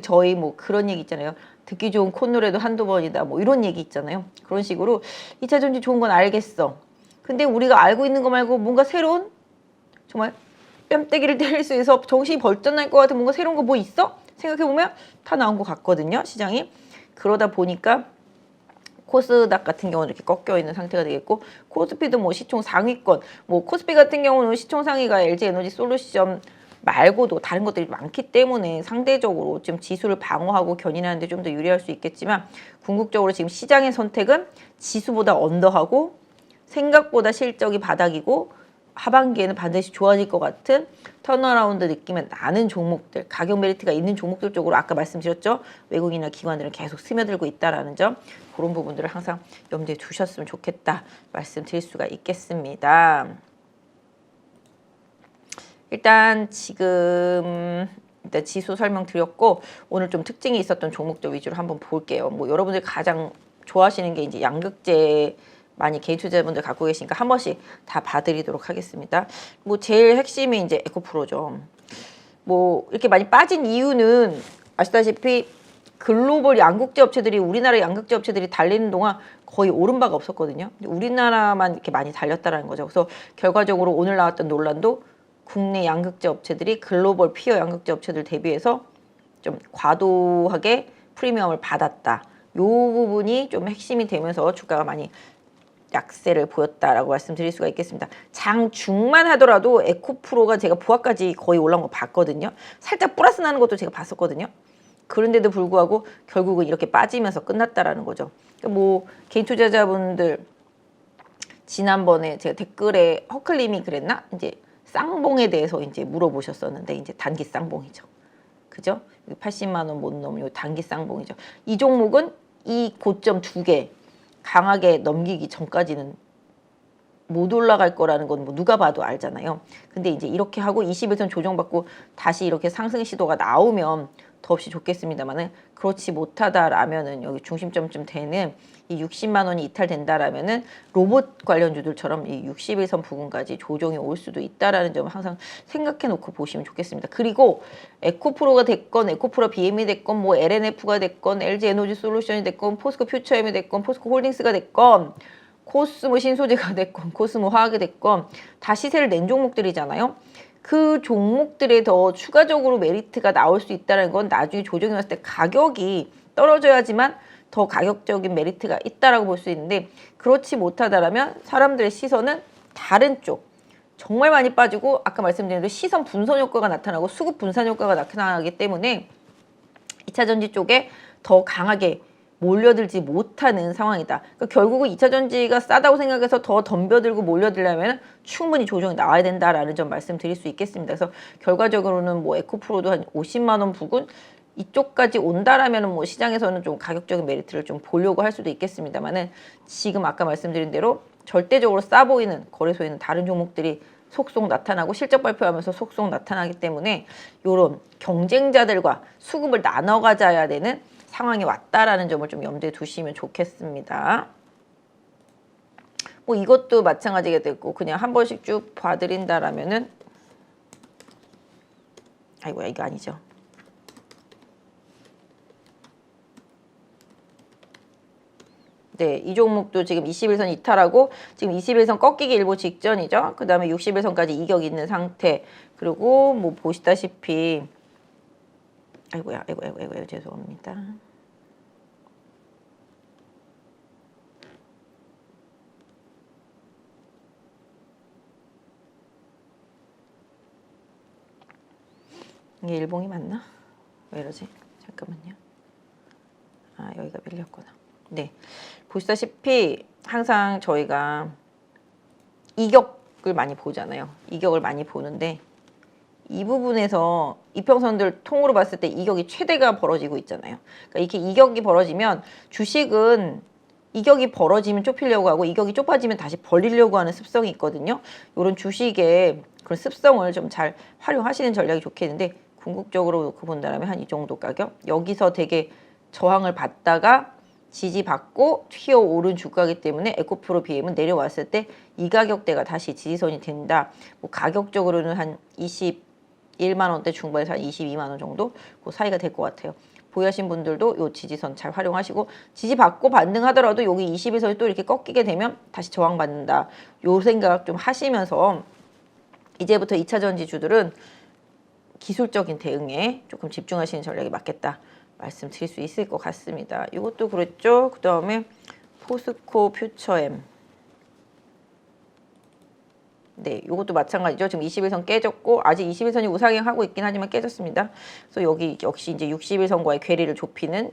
저희 뭐 그런 얘기 있잖아요. 듣기 좋은 콧노래도 한두 번이다. 뭐 이런 얘기 있잖아요. 그런 식으로 2차 전지 좋은 건 알겠어. 근데 우리가 알고 있는 거 말고 뭔가 새로운 정말 뺨때기를 때릴 수 있어 정신이 벌쩍 날 것 같은 뭔가 새로운 거 뭐 있어? 생각해보면 다 나온 것 같거든요. 시장이. 그러다 보니까 코스닥 같은 경우는 이렇게 꺾여 있는 상태가 되겠고 코스피도 뭐 시총 상위권 뭐 코스피 같은 경우는 시총 상위가 LG에너지 솔루션 말고도 다른 것들이 많기 때문에 상대적으로 좀 지수를 방어하고 견인하는 데 좀 더 유리할 수 있겠지만 궁극적으로 지금 시장의 선택은 지수보다 언더하고 생각보다 실적이 바닥이고 하반기에는 반드시 좋아질 것 같은 턴어라운드 느낌이 나는 종목들, 가격 메리트가 있는 종목들 쪽으로 아까 말씀드렸죠. 외국인이나 기관들은 계속 스며들고 있다라는 점, 그런 부분들을 항상 염두에 두셨으면 좋겠다 말씀드릴 수가 있겠습니다. 일단 지금 지수 설명드렸고 오늘 좀 특징이 있었던 종목들 위주로 한번 볼게요. 뭐 여러분들 가장 좋아하시는 게 이제 양극재 많이 개인 투자자분들 갖고 계시니까 한 번씩 다 봐드리도록 하겠습니다. 뭐 제일 핵심이 이제 에코프로죠. 뭐 이렇게 많이 빠진 이유는 아시다시피 글로벌 양극재 업체들이 우리나라 양극재 업체들이 달리는 동안 거의 오른 바가 없었거든요. 우리나라만 이렇게 많이 달렸다라는 거죠. 그래서 결과적으로 오늘 나왔던 논란도 국내 양극재 업체들이 글로벌 피어 양극재 업체들 대비해서 좀 과도하게 프리미엄을 받았다. 요 부분이 좀 핵심이 되면서 주가가 많이 약세를 보였다라고 말씀드릴 수가 있겠습니다. 장중만 하더라도 에코프로가 제가 부하까지 거의 올라온 거 봤거든요. 살짝 플러스 나는 것도 제가 봤었거든요. 그런데도 불구하고 결국은 이렇게 빠지면서 끝났다라는 거죠. 그러니까 뭐 개인 투자자분들 지난번에 제가 댓글에 허클님이 그랬나? 이제 쌍봉에 대해서 이제 물어보셨었는데 이제 단기 쌍봉이죠. 그죠? 80만 원 못 넘으면 단기 쌍봉이죠. 이 종목은 이 고점 두 개 강하게 넘기기 전까지는 못 올라갈 거라는 건 뭐 누가 봐도 알잖아요. 근데 이제 이렇게 하고 21선 조정받고 다시 이렇게 상승 시도가 나오면 더없이 좋겠습니다만은 그렇지 못하다라면은 여기 중심점쯤 되는 이 60만 원이 이탈된다라면은 로봇 관련주들처럼 이 61선 부근까지 조정이 올 수도 있다라는 점을 항상 생각해 놓고 보시면 좋겠습니다. 그리고 에코프로가 됐건 에코프로 BM이 됐건 뭐 LNF가 됐건 LG 에너지 솔루션이 됐건 포스코 퓨처엠이 됐건 포스코 홀딩스가 됐건 코스모 신소재가 됐건 코스모 화학이 됐건 다 시세를 낸 종목들이잖아요. 그 종목들에 더 추가적으로 메리트가 나올 수 있다는 건 나중에 조정이 왔을 때 가격이 떨어져야지만 더 가격적인 메리트가 있다라고 볼 수 있는데 그렇지 못하다라면 사람들의 시선은 다른 쪽 정말 많이 빠지고 아까 말씀드린 대로 시선 분산 효과가 나타나고 수급 분산 효과가 나타나기 때문에 2차 전지 쪽에 더 강하게 몰려들지 못하는 상황이다. 그러니까 결국은 2차 전지가 싸다고 생각해서 더 덤벼들고 몰려들려면 충분히 조정이 나와야 된다라는 점 말씀드릴 수 있겠습니다. 그래서 결과적으로는 뭐 에코프로도 한 50만 원 부근 이쪽까지 온다라면 뭐 시장에서는 좀 가격적인 메리트를 좀 보려고 할 수도 있겠습니다만은 지금 아까 말씀드린 대로 절대적으로 싸 보이는 거래소에는 다른 종목들이 속속 나타나고 실적 발표하면서 속속 나타나기 때문에 이런 경쟁자들과 수급을 나눠 가져야 되는 상황이 왔다라는 점을 좀 염두에 두시면 좋겠습니다. 뭐 이것도 마찬가지가 됐고 그냥 한 번씩 쭉 봐드린다라면은 아이고야 이거 아니죠. 네, 이 종목도 지금 21선 이탈하고 지금 21선 꺾이기 일보 직전이죠. 그 다음에 61선까지 이격 있는 상태. 그리고 뭐 보시다시피 아이고야 죄송합니다. 이게 일봉이 맞나? 왜 이러지? 잠깐만요. 아 여기가 밀렸구나. 네, 보시다시피 항상 저희가 이격을 많이 보잖아요. 이격을 많이 보는데 이 부분에서 이평선들 통으로 봤을 때 이격이 최대가 벌어지고 있잖아요. 그러니까 이렇게 이격이 벌어지면 주식은 이격이 벌어지면 좁히려고 하고 이격이 좁아지면 다시 벌리려고 하는 습성이 있거든요. 이런 주식의 그런 습성을 좀 잘 활용하시는 전략이 좋겠는데 궁극적으로 놓고 본다면 한 이 정도 가격? 여기서 되게 저항을 받다가 지지받고 튀어오른 주가이기 때문에 에코프로 BM은 내려왔을 때 이 가격대가 다시 지지선이 된다. 뭐 가격적으로는 한 21만 원대 중반에서 한 22만 원 정도 그 사이가 될 것 같아요. 보유하신 분들도 요 지지선 잘 활용하시고 지지받고 반등하더라도 여기 20에서 또 이렇게 꺾이게 되면 다시 저항받는다. 요 생각 좀 하시면서 이제부터 2차 전지주들은 기술적인 대응에 조금 집중하시는 전략이 맞겠다. 말씀드릴 수 있을 것 같습니다. 이것도 그랬죠. 그 다음에 포스코 퓨처엠. 네, 이것도 마찬가지죠. 지금 21선 깨졌고 아직 21선이 우상향하고 있긴 하지만 깨졌습니다. 그래서 여기 역시 이제 61선과의 괴리를 좁히는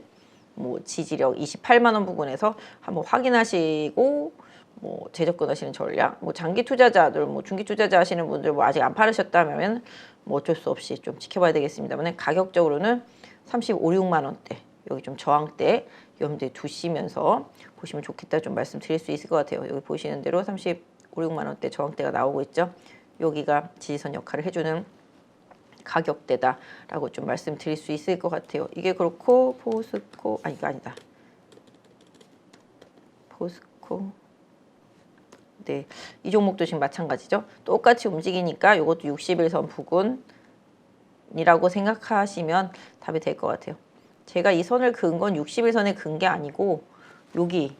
뭐 지지력 28만 원 부분에서 한번 확인하시고 뭐 재접근하시는 전략. 뭐 장기 투자자들, 뭐 중기 투자자 하시는 분들 뭐 아직 안 팔으셨다면 뭐 어쩔 수 없이 좀 지켜봐야 되겠습니다만 가격적으로는 35, 6만 원대 여기 좀 저항대 염두에 두시면서 보시면 좋겠다 좀 말씀드릴 수 있을 것 같아요. 여기 보시는 대로 35, 6만 원대 저항대가 나오고 있죠. 여기가 지지선 역할을 해주는 가격대다라고 좀 말씀드릴 수 있을 것 같아요. 이게 그렇고 포스코 이거 아니다. 포스코 네, 이 종목도 지금 마찬가지죠. 똑같이 움직이니까 이것도 61선 부근이라고 생각하시면 답이 될 것 같아요. 제가 이 선을 그은 건 61선에 그은 게 아니고 여기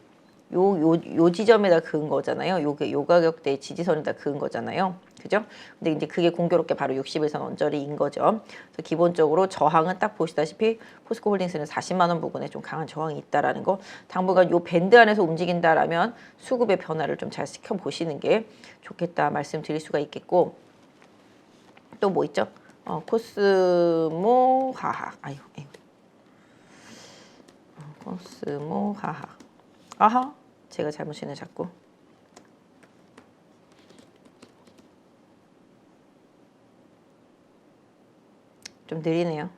요 지점에다 그은 거잖아요. 요 가격대의 지지선에다 그은 거잖아요. 그죠? 근데 이제 그게 공교롭게 바로 61선 언저리인 거죠. 그래서 기본적으로 저항은 딱 보시다시피 포스코 홀딩스는 40만 원 부근에 좀 강한 저항이 있다라는 거. 당분간 요 밴드 안에서 움직인다라면 수급의 변화를 좀 잘 지켜보시는 게 좋겠다 말씀드릴 수가 있겠고 또 뭐 있죠? 코스모 하하. 코스모 하하. 아하. 제가 잘못 치네 자꾸. 좀 느리네요.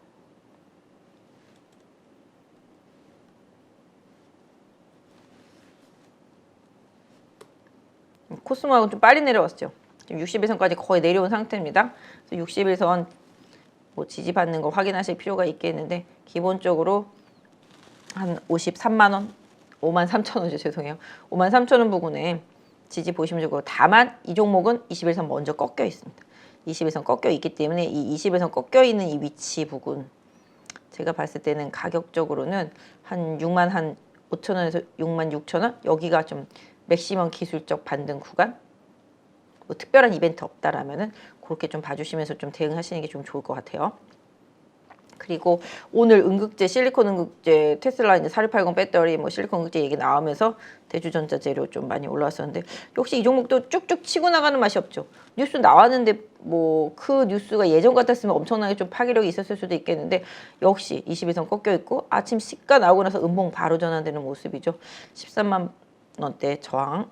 코스모하고 좀 빨리 내려왔죠. 지금 61선까지 거의 내려온 상태입니다. 그래서 61선 뭐 지지받는 거 확인하실 필요가 있겠는데 기본적으로 한 53만 원, 5만 3천 원이죠. 죄송해요. 5만 3천 원 부근에 지지 보시면 좋고 다만 이 종목은 21선 먼저 꺾여 있습니다. 21선 꺾여 있기 때문에 이 21선 꺾여 있는 이 위치 부근 제가 봤을 때는 가격적으로는 한 6만 한 5천 원에서 6만 6천 원 여기가 좀 맥시멈 기술적 반등 구간 뭐 특별한 이벤트 없다라면은 그렇게 좀 봐주시면서 좀 대응하시는 게 좀 좋을 것 같아요. 그리고 오늘 응급제 실리콘 응급제 테슬라 이제 4680 배터리 뭐 실리콘 응급제 얘기 나오면서 대주전자 재료 좀 많이 올라왔었는데 역시 이 종목도 쭉쭉 치고 나가는 맛이 없죠. 뉴스 나왔는데 뭐 그 뉴스가 예전 같았으면 엄청나게 좀 파괴력이 있었을 수도 있겠는데 역시 22선 꺾여 있고 아침 시가 나오고 나서 음봉 바로 전환되는 모습이죠. 13만 원대 저항이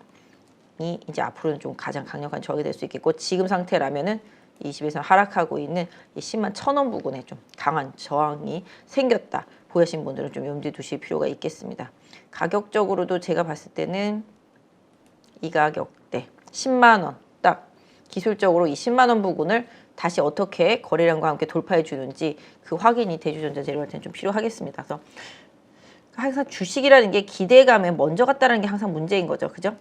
이제 앞으로는 좀 가장 강력한 저항이 될 수 있겠고 지금 상태라면은 20에서 하락하고 있는 이 10만 1,000원 부근에 좀 강한 저항이 생겼다. 보유하신 분들은 좀 염두에 두실 필요가 있겠습니다. 가격적으로도 제가 봤을 때는 이 가격대 10만 원 딱 기술적으로 이 10만 원 부근을 다시 어떻게 거래량과 함께 돌파해 주는지 그 확인이 대주전자 재료한테는 좀 필요하겠습니다. 그래서 항상 주식이라는 게 기대감에 먼저 갔다는 게 항상 문제인 거죠. 그죠?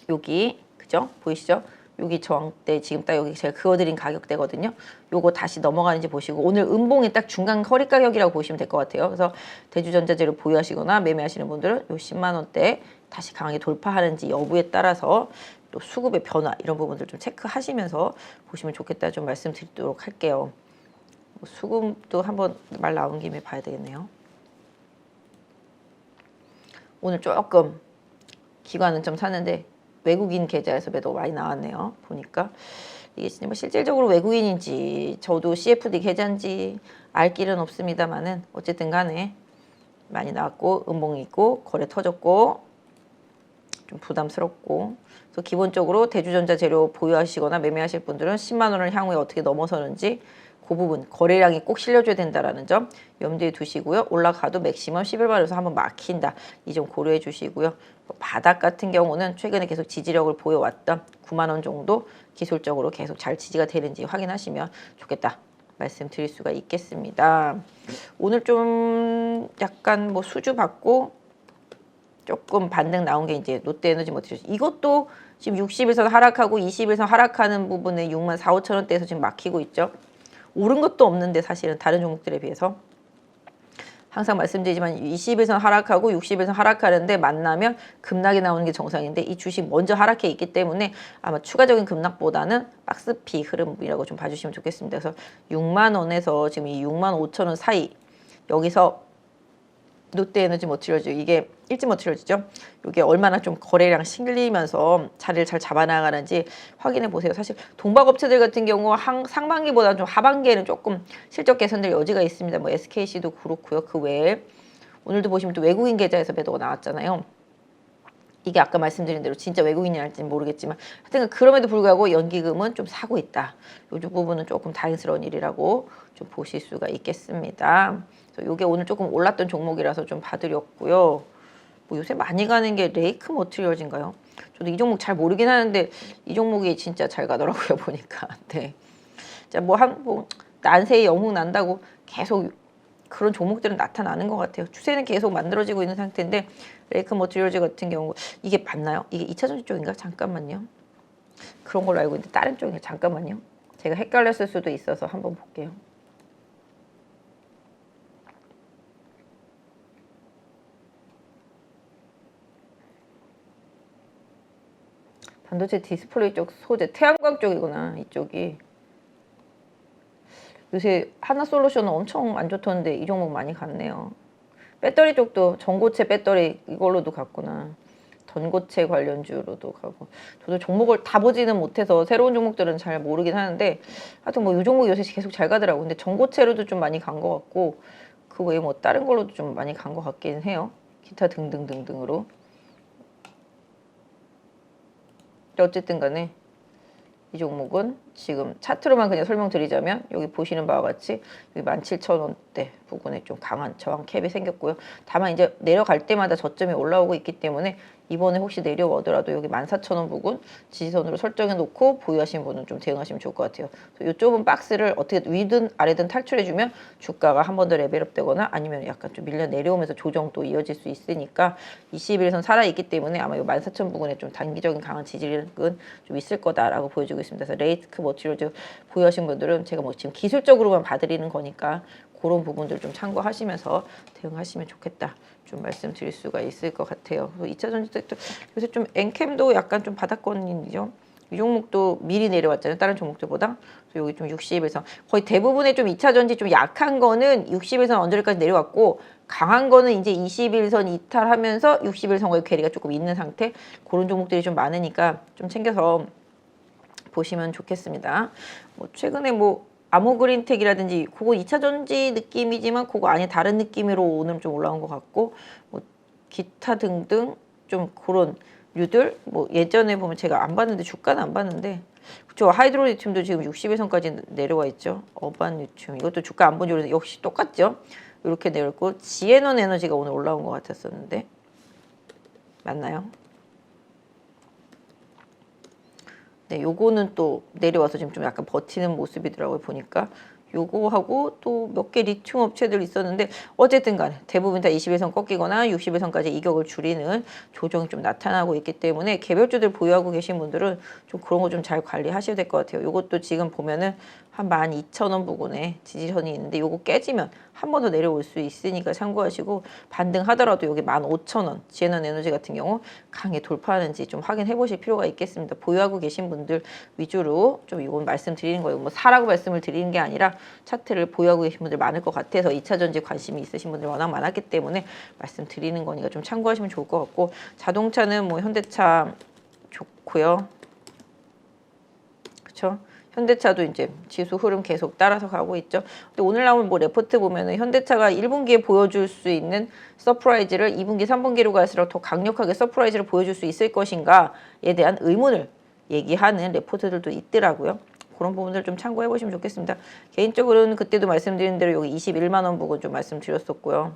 여기 그죠? 보이시죠? 여기 저항대 지금 딱 여기 제가 그어드린 가격대거든요. 요거 다시 넘어가는지 보시고 오늘 음봉이 딱 중간 허리 가격이라고 보시면 될 것 같아요. 그래서 대주전자재를 보유하시거나 매매하시는 분들은 요 10만 원대 다시 강하게 돌파하는지 여부에 따라서 또 수급의 변화 이런 부분들 좀 체크하시면서 보시면 좋겠다 좀 말씀드리도록 할게요. 뭐 수급도 한번 말 나온 김에 봐야 되겠네요. 오늘 조금 기관은 좀 샀는데 외국인 계좌에서 매도가 많이 나왔네요. 보니까 이게 진짜 뭐 실질적으로 외국인인지 저도 CFD 계좌인지 알 길은 없습니다만은 어쨌든 간에 많이 나왔고 음봉이 있고 거래 터졌고 좀 부담스럽고, 그래서 기본적으로 대주전자 재료 보유하시거나 매매하실 분들은 10만 원을 향후에 어떻게 넘어서는지 그 부분 거래량이 꼭 실려줘야 된다라는 점 염두에 두시고요. 올라가도 맥시멈 11만원에서 한번 막힌다. 이 점 고려해 주시고요. 바닥 같은 경우는 최근에 계속 지지력을 보여왔던 9만 원 정도 기술적으로 계속 잘 지지가 되는지 확인하시면 좋겠다. 말씀드릴 수가 있겠습니다. 오늘 좀 약간 뭐 수주 받고 조금 반등 나온 게 이제 롯데에너지 머티리얼스. 이것도 지금 60일선 하락하고 20일선 하락하는 부분에 6만 4, 5천 원대에서 지금 막히고 있죠. 오른 것도 없는데 사실은 다른 종목들에 비해서 항상 말씀드리지만 20일선 하락하고 60일선 하락하는데 만나면 급락이 나오는 게 정상인데 이 주식 먼저 하락해 있기 때문에 아마 추가적인 급락보다는 박스피 흐름이라고 좀 봐주시면 좋겠습니다. 그래서 6만 원에서 지금 이 6만 5천 원 사이 여기서 롯데에너지 머티리얼즈 이게 일지 머티리얼즈죠. 이게 얼마나 좀 거래량 실리면서 자리를 잘 잡아나가는지 확인해 보세요. 사실 동박업체들 같은 경우 상반기보다 좀 하반기에는 조금 실적 개선될 여지가 있습니다. 뭐 SKC도 그렇고요. 그 외에 오늘도 보시면 또 외국인 계좌에서 매도가 나왔잖아요. 이게 아까 말씀드린 대로 진짜 외국인이 할지는 모르겠지만 하여튼 그럼에도 불구하고 연기금은 좀 사고 있다. 이 부분은 조금 다행스러운 일이라고 좀 보실 수가 있겠습니다. 이게 오늘 조금 올랐던 종목이라서 좀 봐드렸고요. 뭐 요새 많이 가는 게 레이크 머티리얼즈인가요? 저도 이 종목 잘 모르긴 하는데 이 종목이 진짜 잘 가더라고요 보니까. 네. 자, 뭐 난세의 영웅 난다고 계속 그런 종목들은 나타나는 것 같아요. 추세는 계속 만들어지고 있는 상태인데 레이크 머티리얼즈 같은 경우 이게 맞나요? 이게 2차전지 쪽인가? 잠깐만요. 그런 걸로 알고 있는데 다른 쪽인가? 잠깐만요. 제가 헷갈렸을 수도 있어서 한번 볼게요. 반도체 디스플레이 쪽 소재, 태양광 쪽이구나. 이쪽이. 요새 하나솔루션은 엄청 안 좋던데 이 종목 많이 갔네요. 배터리 쪽도 전고체 배터리 이걸로도 갔구나. 전고체 관련주로도 가고. 저도 종목을 다 보지는 못해서 새로운 종목들은 잘 모르긴 하는데 하여튼 뭐 이 종목 요새 계속 잘 가더라고. 근데 전고체로도 좀 많이 간 것 같고 그 외에 뭐 다른 걸로도 좀 많이 간 것 같긴 해요. 기타 등등등등으로. 어쨌든 간에 이 종목은 지금 차트로만 그냥 설명드리자면 여기 보시는 바와 같이 여기 17,000원대 부근에 좀 강한 저항 캡이 생겼고요. 다만 이제 내려갈 때마다 저점이 올라오고 있기 때문에 이번에 혹시 내려오더라도 여기 14,000원 부근 지지선으로 설정해 놓고 보유하시는 분은 좀 대응하시면 좋을 것 같아요. 이 좁은 박스를 어떻게 위든 아래든 탈출해주면 주가가 한 번 더 레벨업 되거나 아니면 약간 좀 밀려 내려오면서 조정도 이어질 수 있으니까 21선 살아있기 때문에 아마 이 14,000 부근에 좀 단기적인 강한 지지력은 좀 있을 거다라고 보여주고 있습니다. 그래서 레이크 머티리얼즈 보유하신 분들은 제가 뭐 지금 기술적으로만 봐드리는 거니까 그런 부분들 좀 참고하시면서 대응하시면 좋겠다. 좀 말씀드릴 수가 있을 것 같아요. 2차 전지도 요새 좀 엔캠도 약간 좀 바닥권이죠. 이 종목도 미리 내려왔잖아요. 다른 종목들보다. 여기 좀 60일선 거의 대부분의 좀 2차 전지 좀 약한 거는 60일선 언저리까지 내려왔고 강한 거는 이제 21선 이탈하면서 60일선과의 괴리가 조금 있는 상태. 그런 종목들이 좀 많으니까 좀 챙겨서 보시면 좋겠습니다. 뭐 최근에 뭐 아모그린텍이라든지 그거 2차 전지 느낌이지만 그거 아닌 다른 느낌으로 오늘 좀 올라온 것 같고 뭐 기타 등등 좀 그런 류들 뭐 예전에 보면 제가 안 봤는데 주가는 안 봤는데 그쵸 하이드로리튬도 지금 60일선까지 내려와 있죠. 어반리튬 이것도 주가 안 본 지 오래돼서 역시 똑같죠. 이렇게 내렸고 지에넌 에너지가 오늘 올라온 것 같았었는데 맞나요? 네, 요거는 또 내려와서 지금 좀 약간 버티는 모습이더라고요 보니까. 요거하고 또 몇 개 리튬 업체들 있었는데 어쨌든 간에 대부분 다 21선 꺾이거나 60일선까지 이격을 줄이는 조정이 좀 나타나고 있기 때문에 개별주들 보유하고 계신 분들은 좀 그런 거 좀 잘 관리하셔야 될 것 같아요. 요것도 지금 보면은 한 12,000원 부근에 지지선이 있는데 요거 깨지면 한 번 더 내려올 수 있으니까 참고하시고 반등하더라도 여기 15,000원 지에넌 에너지 같은 경우 강에 돌파하는지 좀 확인해 보실 필요가 있겠습니다. 보유하고 계신 분들 위주로 좀 이건 말씀드리는 거예요. 뭐 사라고 말씀을 드리는 게 아니라 차트를 보유하고 계신 분들 많을 것 같아서 2차 전지 관심이 있으신 분들 워낙 많았기 때문에 말씀드리는 거니까 좀 참고하시면 좋을 것 같고 자동차는 뭐 현대차 좋고요. 그렇죠? 현대차도 이제 지수 흐름 계속 따라서 가고 있죠. 근데 오늘 나온 뭐 레포트 보면은 현대차가 1분기에 보여줄 수 있는 서프라이즈를 2분기, 3분기로 갈수록 더 강력하게 서프라이즈를 보여줄 수 있을 것인가에 대한 의문을 얘기하는 레포트들도 있더라고요. 그런 부분들 좀 참고해 보시면 좋겠습니다. 개인적으로는 그때도 말씀드린 대로 여기 21만 원 부분 좀 말씀드렸었고요.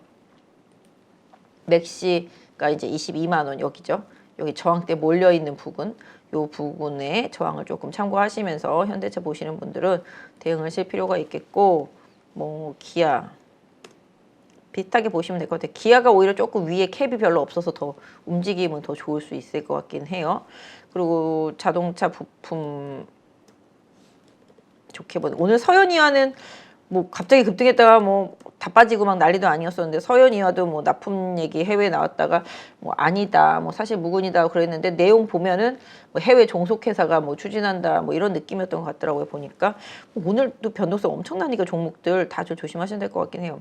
맥시가 이제 22만 원 여기죠. 여기 저항대 몰려 있는 부분, 요 부분에 저항을 조금 참고하시면서 현대차 보시는 분들은 대응하실 필요가 있겠고, 뭐 기아 비슷하게 보시면 될 것 같아요. 기아가 오히려 조금 위에 캡이 별로 없어서 더 움직임은 더 좋을 수 있을 것 같긴 해요. 그리고 자동차 부품 좋게 보는 오늘 서현이와는 뭐 갑자기 급등했다가 뭐 다 빠지고 막 난리도 아니었었는데 서현이와도 뭐 납품 얘기 해외 나왔다가 뭐 아니다 뭐 사실 무근이다 그랬는데 내용 보면은 뭐 해외 종속회사가 뭐 추진한다 뭐 이런 느낌이었던 것 같더라고요. 보니까 오늘도 변동성 엄청나니까 종목들 다 좀 조심하셔야 될 것 같긴 해요.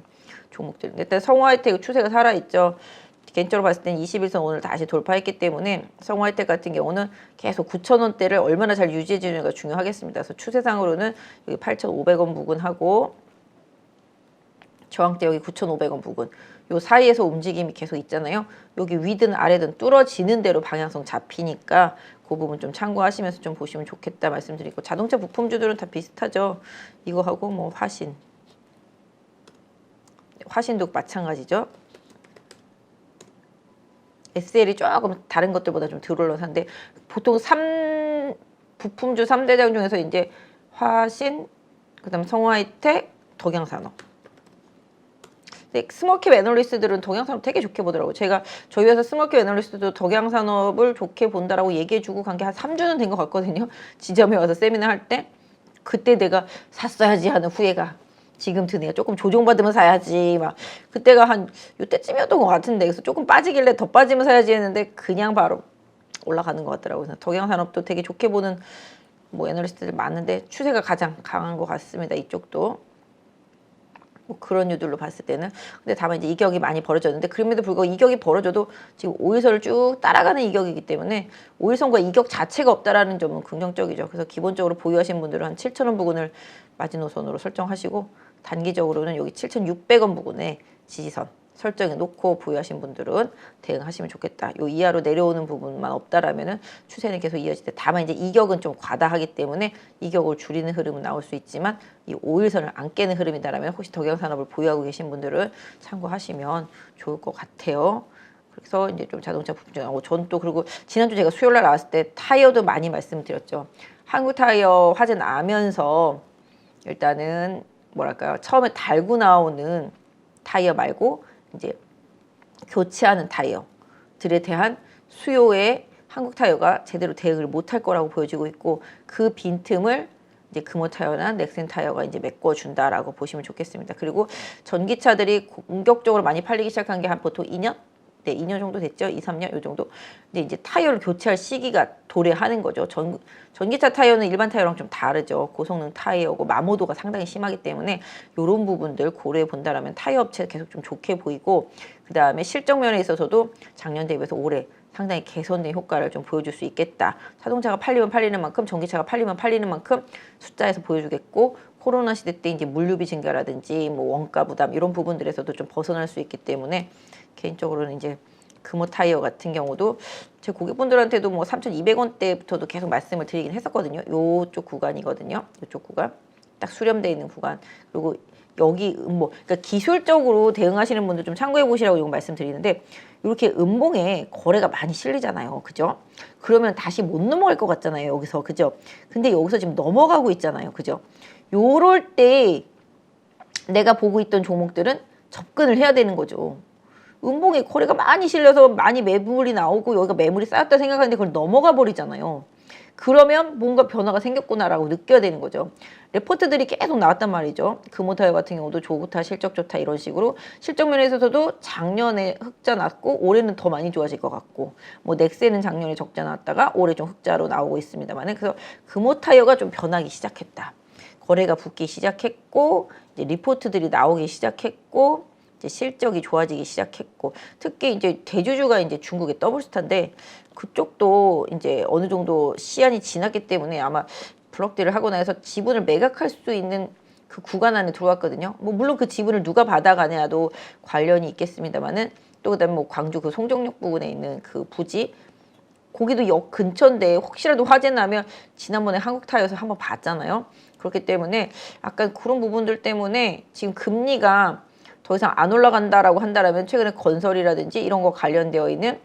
종목들 일단 성화하이텍 추세가 살아있죠. 개인적으로 봤을 때는 21선 오늘 다시 돌파했기 때문에 성화이텍 같은 경우는 계속 9,000원대를 얼마나 잘 유지해 주는가 중요하겠습니다. 그래서 추세상으로는 여기 8,500원 부근하고 저항대 여기 9,500원 부근 요 사이에서 움직임이 계속 있잖아요. 여기 위든 아래든 뚫어지는 대로 방향성 잡히니까 그 부분 좀 참고하시면서 좀 보시면 좋겠다 말씀드리고 자동차 부품주들은 다 비슷하죠. 이거하고 뭐 화신도 마찬가지죠. SL이 조금 다른 것들보다 좀 덜 올라서는데 보통 부품주 3대장 중에서 이제 화신, 그다음 성화이텍, 덕양산업. 스몰캡 애널리스트들은 덕양산업 되게 좋게 보더라고요. 저희 회사 스몰캡 애널리스트도 덕양산업을 좋게 본다라고 얘기해주고 간 게 한 3주는 된 것 같거든요. 지점에 와서 세미나 할 때 그때 내가 샀어야지 하는 후회가 지금 드네요. 조금 조정받으면 사야지 막 그때가 한 요때쯤이었던 것 같은데 그래서 조금 빠지길래 더 빠지면 사야지 했는데 그냥 바로 올라가는 것 같더라고요. 그래서 덕양산업도 되게 좋게 보는 뭐 애널리스트들 많은데 추세가 가장 강한 것 같습니다. 이쪽도. 뭐 그런 유들로 봤을 때는 근데 다만 이제 이격이 많이 벌어졌는데 그럼에도 불구하고 이격이 벌어져도 지금 5일선을 쭉 따라가는 이격이기 때문에 5일선과 이격 자체가 없다라는 점은 긍정적이죠. 그래서 기본적으로 보유하신 분들은 한 7,000원 부근을 마지노선으로 설정하시고 단기적으로는 여기 7,600원 부근에 지지선 설정해 놓고 보유하신 분들은 대응하시면 좋겠다. 요 이하로 내려오는 부분만 없다라면은 추세는 계속 이어질 때 다만 이제 이격은 좀 과다하기 때문에 이격을 줄이는 흐름은 나올 수 있지만 이 5일선을 안 깨는 흐름이다라면 혹시 덕양산업을 보유하고 계신 분들은 참고하시면 좋을 것 같아요. 그래서 이제 좀 자동차 부품 전 또 그리고 지난주 제가 수요일날 나왔을 때 타이어도 많이 말씀드렸죠. 한국 타이어 화재 나면서 일단은 뭐랄까요 처음에 달고 나오는 타이어 말고 이제 교체하는 타이어들에 대한 수요에 한국 타이어가 제대로 대응을 못할 거라고 보여지고 있고 그 빈틈을 이제 금호 타이어나 넥센 타이어가 이제 메꿔준다라고 보시면 좋겠습니다. 그리고 전기차들이 공격적으로 많이 팔리기 시작한 게 한 보통 2년? 네, 2년 정도 됐죠. 2, 3년 요 정도. 근데 이제 타이어를 교체할 시기가 도래하는 거죠. 전기차 타이어는 일반 타이어랑 좀 다르죠. 고성능 타이어고 마모도가 상당히 심하기 때문에 이런 부분들 고려해 본다라면 타이어 업체 계속 좀 좋게 보이고 그 다음에 실적 면에 있어서도 작년 대비해서 올해 상당히 개선된 효과를 좀 보여줄 수 있겠다. 자동차가 팔리면 팔리는 만큼 전기차가 팔리면 팔리는 만큼 숫자에서 보여주겠고 코로나 시대 때 이제 물류비 증가라든지 뭐 원가 부담 이런 부분들에서도 좀 벗어날 수 있기 때문에 개인적으로는 이제 금호 타이어 같은 경우도 제 고객분들한테도 뭐 3,200원대부터도 계속 말씀을 드리긴 했었거든요. 요쪽 구간이거든요. 요쪽 구간. 딱 수렴되어 있는 구간. 그리고 여기 음봉. 그러니까 기술적으로 대응하시는 분들 좀 참고해 보시라고 이거 말씀드리는데 이렇게 음봉에 거래가 많이 실리잖아요. 그죠? 그러면 다시 못 넘어갈 것 같잖아요. 여기서. 그죠? 근데 여기서 지금 넘어가고 있잖아요. 그죠? 요럴 때 내가 보고 있던 종목들은 접근을 해야 되는 거죠. 음봉에 거래가 많이 실려서 많이 매물이 나오고 여기가 매물이 쌓였다 생각하는데 그걸 넘어가 버리잖아요. 그러면 뭔가 변화가 생겼구나라고 느껴야 되는 거죠. 레포트들이 계속 나왔단 말이죠. 금호타이어 같은 경우도 좋다, 실적 좋다 이런 식으로 실적 면에서도 작년에 흑자 났고 올해는 더 많이 좋아질 것 같고 뭐 넥센은 작년에 적자 났다가 올해 좀 흑자로 나오고 있습니다만 그래서 금호타이어가 좀 변하기 시작했다. 거래가 붙기 시작했고 이제 리포트들이 나오기 시작했고 이제 실적이 좋아지기 시작했고 특히 이제 대주주가 이제 중국의 더블스타인데 그쪽도 이제 어느 정도 시한이 지났기 때문에 아마 블록딜을 하고 나서 지분을 매각할 수 있는 그 구간 안에 들어왔거든요. 뭐 물론 그 지분을 누가 받아가냐도 관련이 있겠습니다만은 또 그다음에 뭐 광주 그 송정역 부근에 있는 그 부지 거기도 역 근처인데 혹시라도 화재 나면 지난번에 한국타이어에서 한번 봤잖아요. 그렇기 때문에 약간 그런 부분들 때문에 지금 금리가 더 이상 안 올라간다라고 한다라면 최근에 건설이라든지 이런 거 관련되어 있는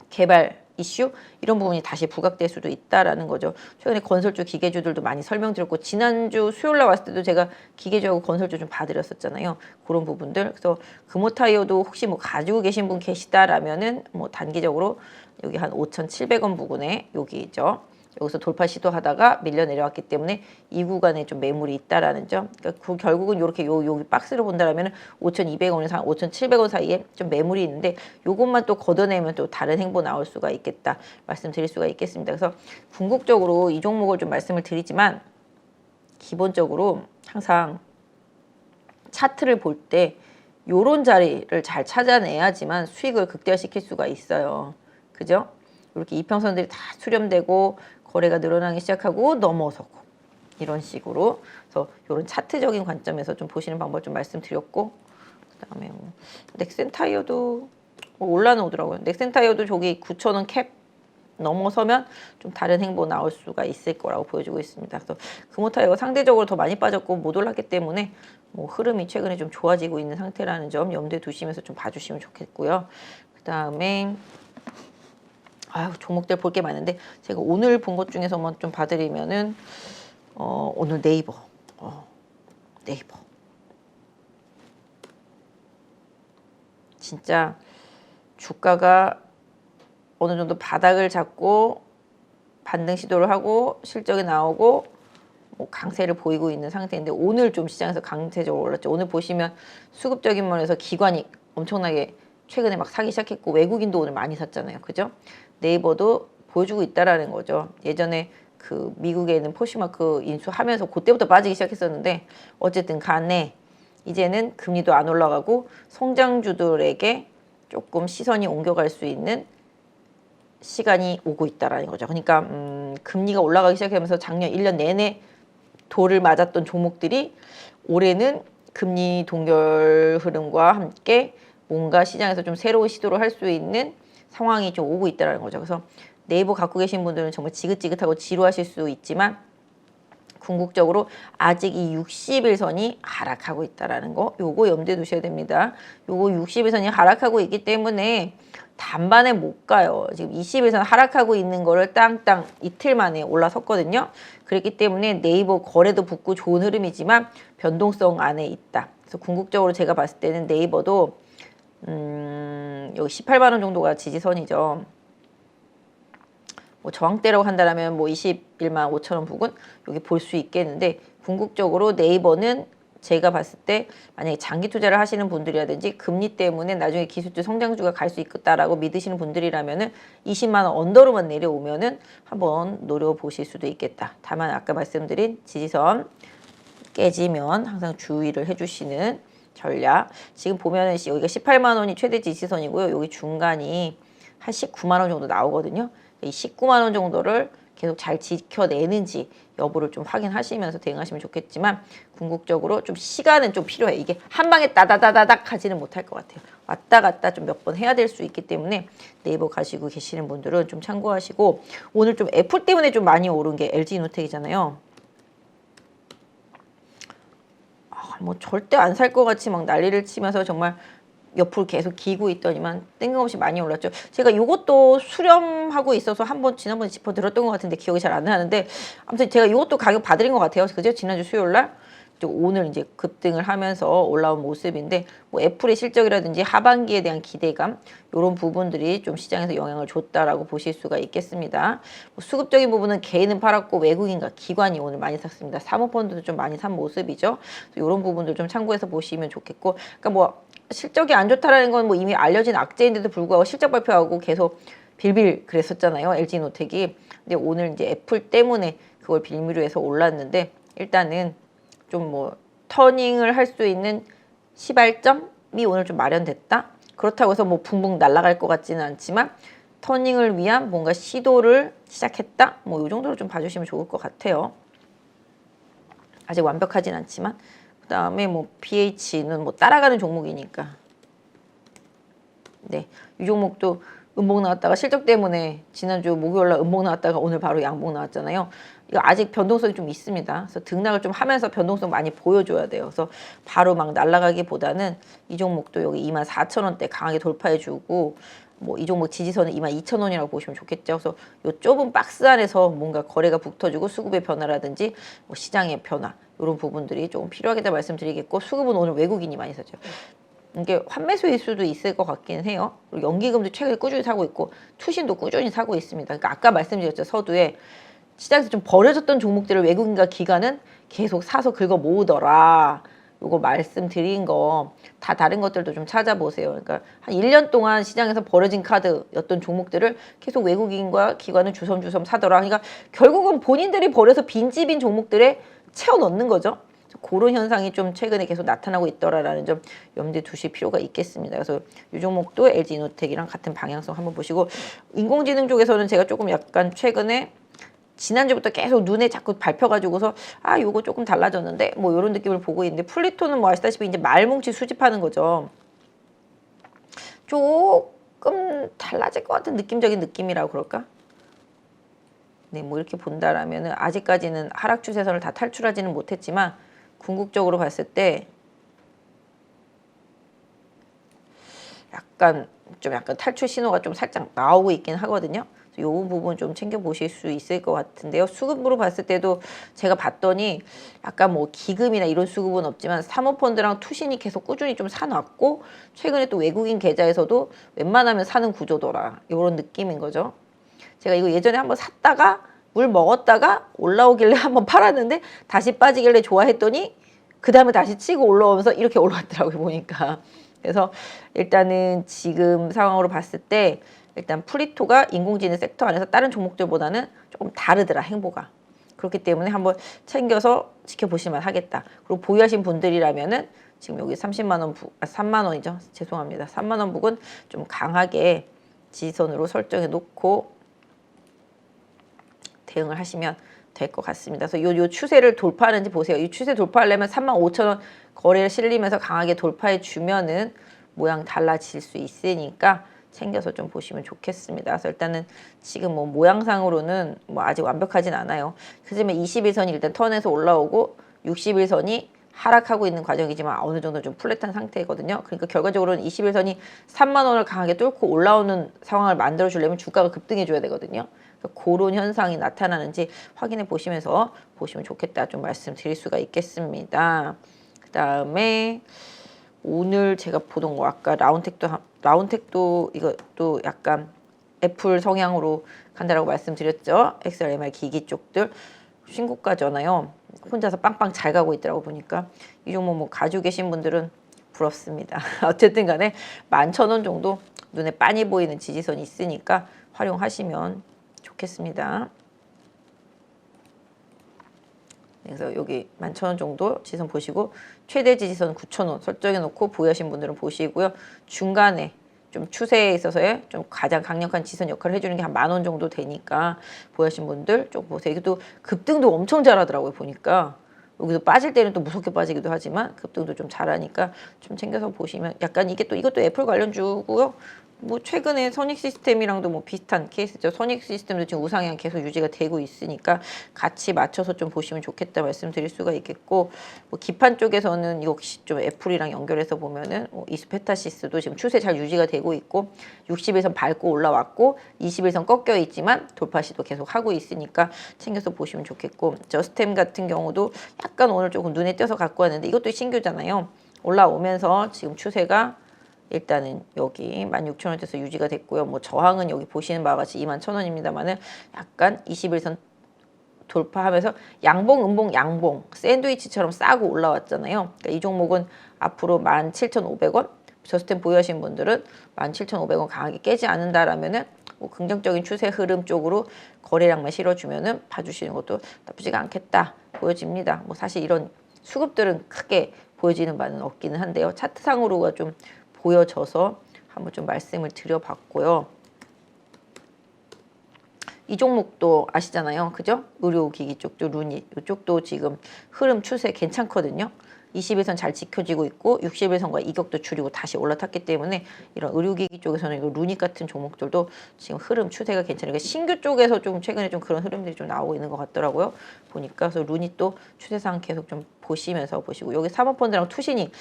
개발 이슈 이런 부분이 다시 부각될 수도 있다라는 거죠. 최근에 건설주 기계주들도 많이 설명드렸고 지난주 수요일 날 왔을 때도 제가 기계주하고 건설주 좀 봐드렸었잖아요. 그런 부분들. 그래서 금호타이어도 혹시 뭐 가지고 계신 분 계시다라면은 뭐 단기적으로 여기 한 5,700원 부근에 여기죠. 여기서 돌파 시도하다가 밀려 내려왔기 때문에 이 구간에 좀 매물이 있다라는 점. 그러니까 그 결국은 이렇게 여기 박스를 본다라면 5,200원에서 5,700원 사이에 좀 매물이 있는데 요것만 또 걷어내면 또 다른 행보 나올 수가 있겠다 말씀드릴 수가 있겠습니다. 그래서 궁극적으로 이 종목을 좀 말씀을 드리지만 기본적으로 항상 차트를 볼 때 요런 자리를 잘 찾아내야지만 수익을 극대화시킬 수가 있어요. 그죠? 이렇게 이평선들이 다 수렴되고 거래가 늘어나기 시작하고 넘어서고 이런 식으로 그래서 이런 차트적인 관점에서 좀 보시는 방법 좀 말씀드렸고 그다음에 뭐 넥센타이어도 뭐 올라오더라고요. 넥센타이어도 저기 9,000원 캡 넘어서면 좀 다른 행보 나올 수가 있을 거라고 보여주고 있습니다. 그래서 금호타이어가 상대적으로 더 많이 빠졌고 못 올랐기 때문에 뭐 흐름이 최근에 좀 좋아지고 있는 상태라는 점 염두에 두시면서 좀 봐주시면 좋겠고요. 그다음에 종목들 볼 게 많은데 제가 오늘 본 것 중에서만 좀 봐드리면은 오늘 네이버 네이버 진짜 주가가 어느 정도 바닥을 잡고 반등 시도를 하고 실적이 나오고 뭐 강세를 보이고 있는 상태인데 오늘 좀 시장에서 강세적으로 올랐죠. 오늘 보시면 수급적인 면에서 기관이 엄청나게 최근에 막 사기 시작했고 외국인도 오늘 많이 샀잖아요. 그죠? 네이버도 보여주고 있다라는 거죠. 예전에 그 미국에 있는 포시마크 인수하면서 그때부터 빠지기 시작했었는데 어쨌든 간에 이제는 금리도 안 올라가고 성장주들에게 조금 시선이 옮겨갈 수 있는 시간이 오고 있다라는 거죠. 그러니까 금리가 올라가기 시작하면서 작년 1년 내내 돌을 맞았던 종목들이 올해는 금리 동결 흐름과 함께 뭔가 시장에서 좀 새로운 시도를 할 수 있는 상황이 좀 오고 있다는 거죠. 그래서 네이버 갖고 계신 분들은 정말 지긋지긋하고 지루하실 수 있지만 궁극적으로 아직 이 60일선이 하락하고 있다는 거 요거 염두에 두셔야 됩니다. 요거 60일선이 하락하고 있기 때문에 단반에 못 가요. 지금 20일선 하락하고 있는 거를 땅땅 이틀 만에 올라섰거든요. 그렇기 때문에 네이버 거래도 붙고 좋은 흐름이지만 변동성 안에 있다. 그래서 궁극적으로 제가 봤을 때는 네이버도 여기 18만 원 정도가 지지선이죠. 뭐 저항대라고 한다면 뭐 21만 5천 원 부근 여기 볼 수 있겠는데 궁극적으로 네이버는 제가 봤을 때 만약에 장기 투자를 하시는 분들이라든지 금리 때문에 나중에 기술주 성장주가 갈 수 있겠다라고 믿으시는 분들이라면은 20만 원 언더로만 내려오면은 한번 노려보실 수도 있겠다. 다만 아까 말씀드린 지지선 깨지면 항상 주의를 해주시는 전략. 지금 보면은 여기가 18만 원이 최대 지지선이고요. 여기 중간이 한 19만 원 정도 나오거든요. 이 19만 원 정도를 계속 잘 지켜내는지 여부를 좀 확인하시면서 대응하시면 좋겠지만 궁극적으로 좀 시간은 좀 필요해. 이게 한 방에 따다다다닥 가지는 못할 것 같아요. 왔다 갔다 좀 몇 번 해야 될 수 있기 때문에 네이버 가지고 계시는 분들은 좀 참고하시고 오늘 좀 애플 때문에 좀 많이 오른 게 LG노텍이잖아요. 뭐 절대 안 살 것 같이 막 난리를 치면서 정말 옆으로 계속 기고 있더니만 뜬금없이 많이 올랐죠. 제가 이것도 수렴하고 있어서 한번 지난번에 짚어드렸던 것 같은데 기억이 잘 안 나는데 아무튼 제가 이것도 가격 봐드린 것 같아요. 그죠? 지난주 수요일날 오늘 이제 급등을 하면서 올라온 모습인데 뭐 애플의 실적이라든지 하반기에 대한 기대감 이런 부분들이 좀 시장에서 영향을 줬다라고 보실 수가 있겠습니다. 뭐 수급적인 부분은 개인은 팔았고 외국인과 기관이 오늘 많이 샀습니다. 사모펀드도 좀 많이 산 모습이죠. 이런 부분들 좀 참고해서 보시면 좋겠고 그러니까 뭐 실적이 안 좋다라는 건 뭐 이미 알려진 악재인데도 불구하고 실적 발표하고 계속 빌빌 그랬었잖아요. LG노텍이. 근데 오늘 이제 애플 때문에 그걸 빌미로 해서 올랐는데 일단은 좀 뭐 터닝을 할 수 있는 시발점이 오늘 좀 마련됐다. 그렇다고 해서 뭐 붕붕 날아갈 것 같지는 않지만 터닝을 위한 뭔가 시도를 시작했다. 뭐 이 정도로 좀 봐주시면 좋을 것 같아요. 아직 완벽하진 않지만 그 다음에 뭐 BH는 뭐 따라가는 종목이니까 네, 이 종목도 음봉 나왔다가 실적 때문에 지난주 목요일날 음봉 나왔다가 오늘 바로 양봉 나왔잖아요. 이거 아직 변동성이 좀 있습니다. 그래서 등락을 좀 하면서 변동성 많이 보여줘야 돼요. 그래서 바로 막 날아가기보다는 이 종목도 여기 24,000원대 강하게 돌파해주고 뭐 이 종목 지지선은 22,000원이라고 보시면 좋겠죠. 그래서 이 좁은 박스 안에서 뭔가 거래가 북터지고 수급의 변화라든지 뭐 시장의 변화 이런 부분들이 조금 필요하겠다 말씀드리겠고 수급은 오늘 외국인이 많이 사죠. 이게 환매수일 수도 있을 것 같긴 해요. 그리고 연기금도 최근에 꾸준히 사고 있고 투신도 꾸준히 사고 있습니다. 그러니까 아까 말씀드렸죠. 서두에 시장에서 좀 버려졌던 종목들을 외국인과 기관은 계속 사서 긁어 모으더라. 요거 말씀드린 거 다 다른 것들도 좀 찾아보세요. 그러니까 한 1년 동안 시장에서 버려진 카드였던 종목들을 계속 외국인과 기관은 주섬주섬 사더라. 그러니까 결국은 본인들이 버려서 빈집인 종목들에 채워 넣는 거죠. 그런 현상이 좀 최근에 계속 나타나고 있더라라는 점 염두에 두실 필요가 있겠습니다. 그래서 이 종목도 LG이노텍이랑 같은 방향성 한번 보시고 인공지능 쪽에서는 제가 조금 약간 최근에 지난주부터 계속 눈에 자꾸 밟혀가지고서 아 요거 조금 달라졌는데 뭐 이런 느낌을 보고 있는데 플리토는 뭐 아시다시피 이제 말뭉치 수집하는 거죠. 조금 달라질 것 같은 느낌적인 느낌이라고 그럴까? 네, 뭐 이렇게 본다라면은 아직까지는 하락 추세선을 다 탈출하지는 못했지만 궁극적으로 봤을 때 약간 탈출 신호가 좀 살짝 나오고 있긴 하거든요. 이 부분 좀 챙겨보실 수 있을 것 같은데요. 수급으로 봤을 때도 제가 봤더니 약간 뭐 기금이나 이런 수급은 없지만 사모펀드랑 투신이 계속 꾸준히 좀 사놨고 최근에 또 외국인 계좌에서도 웬만하면 사는 구조더라. 이런 느낌인 거죠. 제가 이거 예전에 한번 샀다가 물 먹었다가 올라오길래 한번 팔았는데 다시 빠지길래 좋아했더니 그 다음에 다시 치고 올라오면서 이렇게 올라왔더라고요. 보니까. 그래서 일단은 지금 상황으로 봤을 때 일단 프리토가 인공지능 섹터 안에서 다른 종목들보다는 조금 다르더라 행보가. 그렇기 때문에 한번 챙겨서 지켜보실만 하겠다. 그리고 보유하신 분들이라면은 지금 여기 30만 원 3만 원이죠. 죄송합니다. 3만 원 북은 좀 강하게 지지선으로 설정해 놓고 대응을 하시면 될 것 같습니다. 그래서 요 추세를 돌파하는지 보세요. 이 추세 돌파하려면 35,000원 거래를 실리면서 강하게 돌파해 주면은 모양 달라질 수 있으니까 챙겨서 좀 보시면 좋겠습니다. 그래서 일단은 지금 뭐 모양상으로는 뭐 아직 완벽하진 않아요. 하지만 21선이 일단 턴에서 올라오고 61선이 하락하고 있는 과정이지만 어느 정도 좀 플랫한 상태거든요. 그러니까 결과적으로는 21선이 3만 원을 강하게 뚫고 올라오는 상황을 만들어 주려면 주가가 급등해 줘야 되거든요. 그런 현상이 나타나는지 확인해 보시면서 보시면 좋겠다 좀 말씀드릴 수가 있겠습니다. 그 다음에 오늘 제가 보던 거 아까 라운텍도 이것도 약간 애플 성향으로 간다라고 말씀드렸죠. XRMR 기기 쪽들 신고가잖아요. 혼자서 빵빵 잘 가고 있더라고 보니까 이 종목 뭐 가지고 계신 분들은 부럽습니다. 어쨌든 간에 11,000원 정도 눈에 빤히 보이는 지지선이 있으니까 활용하시면 좋겠습니다. 그래서 여기 11,000원 정도 지지선 보시고 최대 지지선 9,000원 설정해 놓고 보유하신 분들은 보시고요. 중간에 좀 추세에 있어서의 좀 가장 강력한 지지선 역할을 해주는 게 한 10,000원 정도 되니까 보유하신 분들 좀 보세요. 이것도 급등도 엄청 잘하더라고요. 보니까 여기도 빠질 때는 또 무섭게 빠지기도 하지만 급등도 좀 잘하니까 좀 챙겨서 보시면 약간 이게 또 이것도 애플 관련주고요. 뭐 최근에 선익 시스템이랑도 뭐 비슷한 케이스죠. 선익 시스템도 지금 우상향 계속 유지가 되고 있으니까 같이 맞춰서 좀 보시면 좋겠다 말씀드릴 수가 있겠고 뭐 기판 쪽에서는 역시 좀 애플이랑 연결해서 보면은 이스페타시스도 지금 추세 잘 유지가 되고 있고 60일선 밟고 올라왔고 21선 꺾여 있지만 돌파 시도 계속 하고 있으니까 챙겨서 보시면 좋겠고 저스템 같은 경우도 약간 오늘 조금 눈에 띄어서 갖고 왔는데 이것도 신규잖아요. 올라오면서 지금 추세가 일단은 여기 16,000원대에서 유지가 됐고요. 뭐 저항은 여기 보시는 바와 같이 21,000원입니다만은 약간 21선 돌파하면서 양봉, 음봉, 양봉 샌드위치처럼 싸고 올라왔잖아요. 그러니까 이 종목은 앞으로 17,500원 저스템 보유하신 분들은 17,500원 강하게 깨지 않는다라면은 뭐 긍정적인 추세 흐름 쪽으로 거래량만 실어주면은 봐주시는 것도 나쁘지가 않겠다 보여집니다. 뭐 사실 이런 수급들은 크게 보여지는 바는 없기는 한데요. 차트상으로가 좀 보여져서 한번 좀 말씀을 드려봤고요. 이 종목도 아시잖아요. 그죠? 의료기기 쪽도 루닛 이쪽도 지금 흐름 추세 괜찮거든요. 20일선 잘 지켜지고 있고 60일선과 이격도 줄이고 다시 올라탔기 때문에 이런 의료기기 쪽에서는 이거 루닛 같은 종목들도 지금 흐름 추세가 괜찮아요. 신규 쪽에서 좀 최근에 좀 그런 흐름들이 좀 나오고 있는 것 같더라고요. 보니까 그래서 루닛도 추세상 계속 좀 보시면서 보시고 여기 사모펀드랑 투신이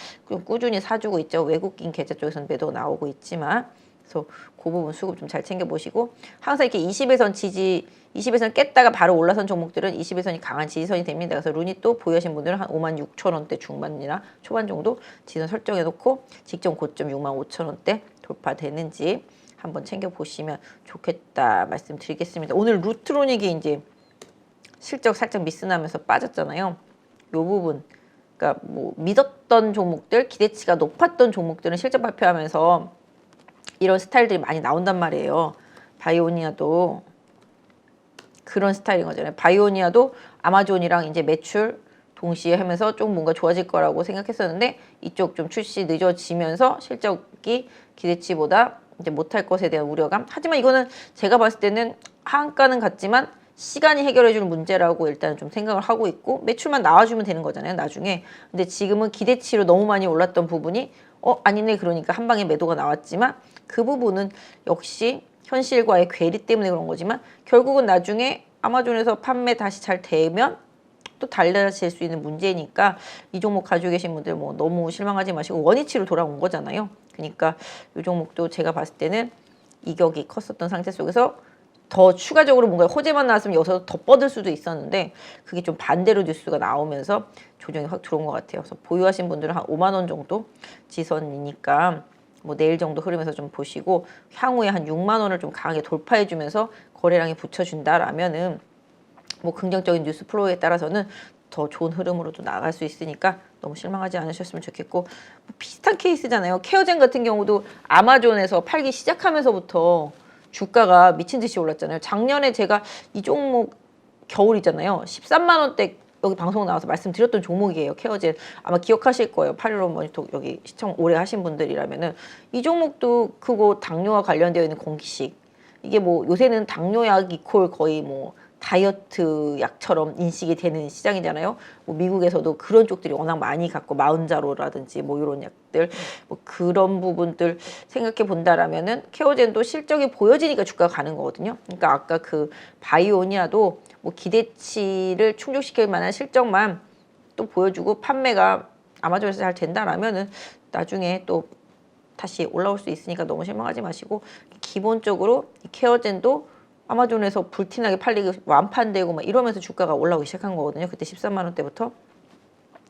꾸준히 사주고 있죠. 외국인 계좌 쪽에서는 매도가 나오고 있지만 그래서 그 부분 수급 좀 잘 챙겨보시고 항상 이렇게 20일선 지지 20일선 깼다가 바로 올라선 종목들은 20일선이 강한 지지선이 됩니다. 그래서 루닛도 보유하신 분들은 한 56,000원대 중반이나 초반 정도 지지선 설정해 놓고 직전 고점 65,000원대 돌파되는지 한번 챙겨보시면 좋겠다 말씀드리겠습니다. 오늘 루트로닉이 이제 실적 살짝 미스나면서 빠졌잖아요. 요 부분 그러니까 뭐 믿었던 종목들 기대치가 높았던 종목들은 실적 발표하면서 이런 스타일들이 많이 나온단 말이에요. 바이오니아도 그런 스타일인 거잖아요. 바이오니아도 아마존이랑 이제 매출 동시에 하면서 좀 뭔가 좋아질 거라고 생각했었는데 이쪽 좀 출시 늦어지면서 실적이 기대치보다 이제 못할 것에 대한 우려감. 하지만 이거는 제가 봤을 때는 하한가는 같지만 시간이 해결해 줄 문제라고 일단 좀 생각을 하고 있고 매출만 나와주면 되는 거잖아요. 나중에. 근데 지금은 기대치로 너무 많이 올랐던 부분이 아니네 그러니까 한 방에 매도가 나왔지만 그 부분은 역시 현실과의 괴리 때문에 그런 거지만 결국은 나중에 아마존에서 판매 다시 잘 되면 또 달라질 수 있는 문제니까 이 종목 가지고 계신 분들 뭐 너무 실망하지 마시고 원위치로 돌아온 거잖아요. 그러니까 이 종목도 제가 봤을 때는 이격이 컸었던 상태 속에서 더 추가적으로 뭔가 호재만 나왔으면 여기서 더 뻗을 수도 있었는데 그게 좀 반대로 뉴스가 나오면서 조정이 확 들어온 것 같아요. 그래서 보유하신 분들은 한 5만 원 정도 지선이니까 뭐 내일 정도 흐름에서 좀 보시고 향후에 한 6만 원을 좀 강하게 돌파해주면서 거래량이 붙여준다라면은 뭐 긍정적인 뉴스 플로우에 따라서는 더 좋은 흐름으로도 나갈 수 있으니까 너무 실망하지 않으셨으면 좋겠고 뭐 비슷한 케이스잖아요. 케어젠 같은 경우도 아마존에서 팔기 시작하면서부터 주가가 미친 듯이 올랐잖아요. 작년에 제가 이 종목 겨울이잖아요. 13만 원대 여기 방송 나와서 말씀드렸던 종목이에요. 케어젠 아마 기억하실 거예요. 815 모니터 여기 시청 오래 하신 분들이라면은 이 종목도 그거 당뇨와 관련되어 있는 공기식 이게 뭐 요새는 당뇨약 이콜 거의 뭐 다이어트 약처럼 인식이 되는 시장이잖아요. 뭐 미국에서도 그런 쪽들이 워낙 많이 갖고 마운자로라든지 뭐 이런 약들 뭐 그런 부분들 생각해 본다라면은 케어젠도 실적이 보여지니까 주가가 가는 거거든요. 그러니까 아까 그 바이오니아도 뭐 기대치를 충족시킬 만한 실적만 또 보여주고 판매가 아마존에서 잘 된다라면은 나중에 또 다시 올라올 수 있으니까 너무 실망하지 마시고 기본적으로 이 케어젠도 아마존에서 불티나게 팔리고 완판되고 막 이러면서 주가가 올라오기 시작한 거거든요. 그때 13만 원대부터.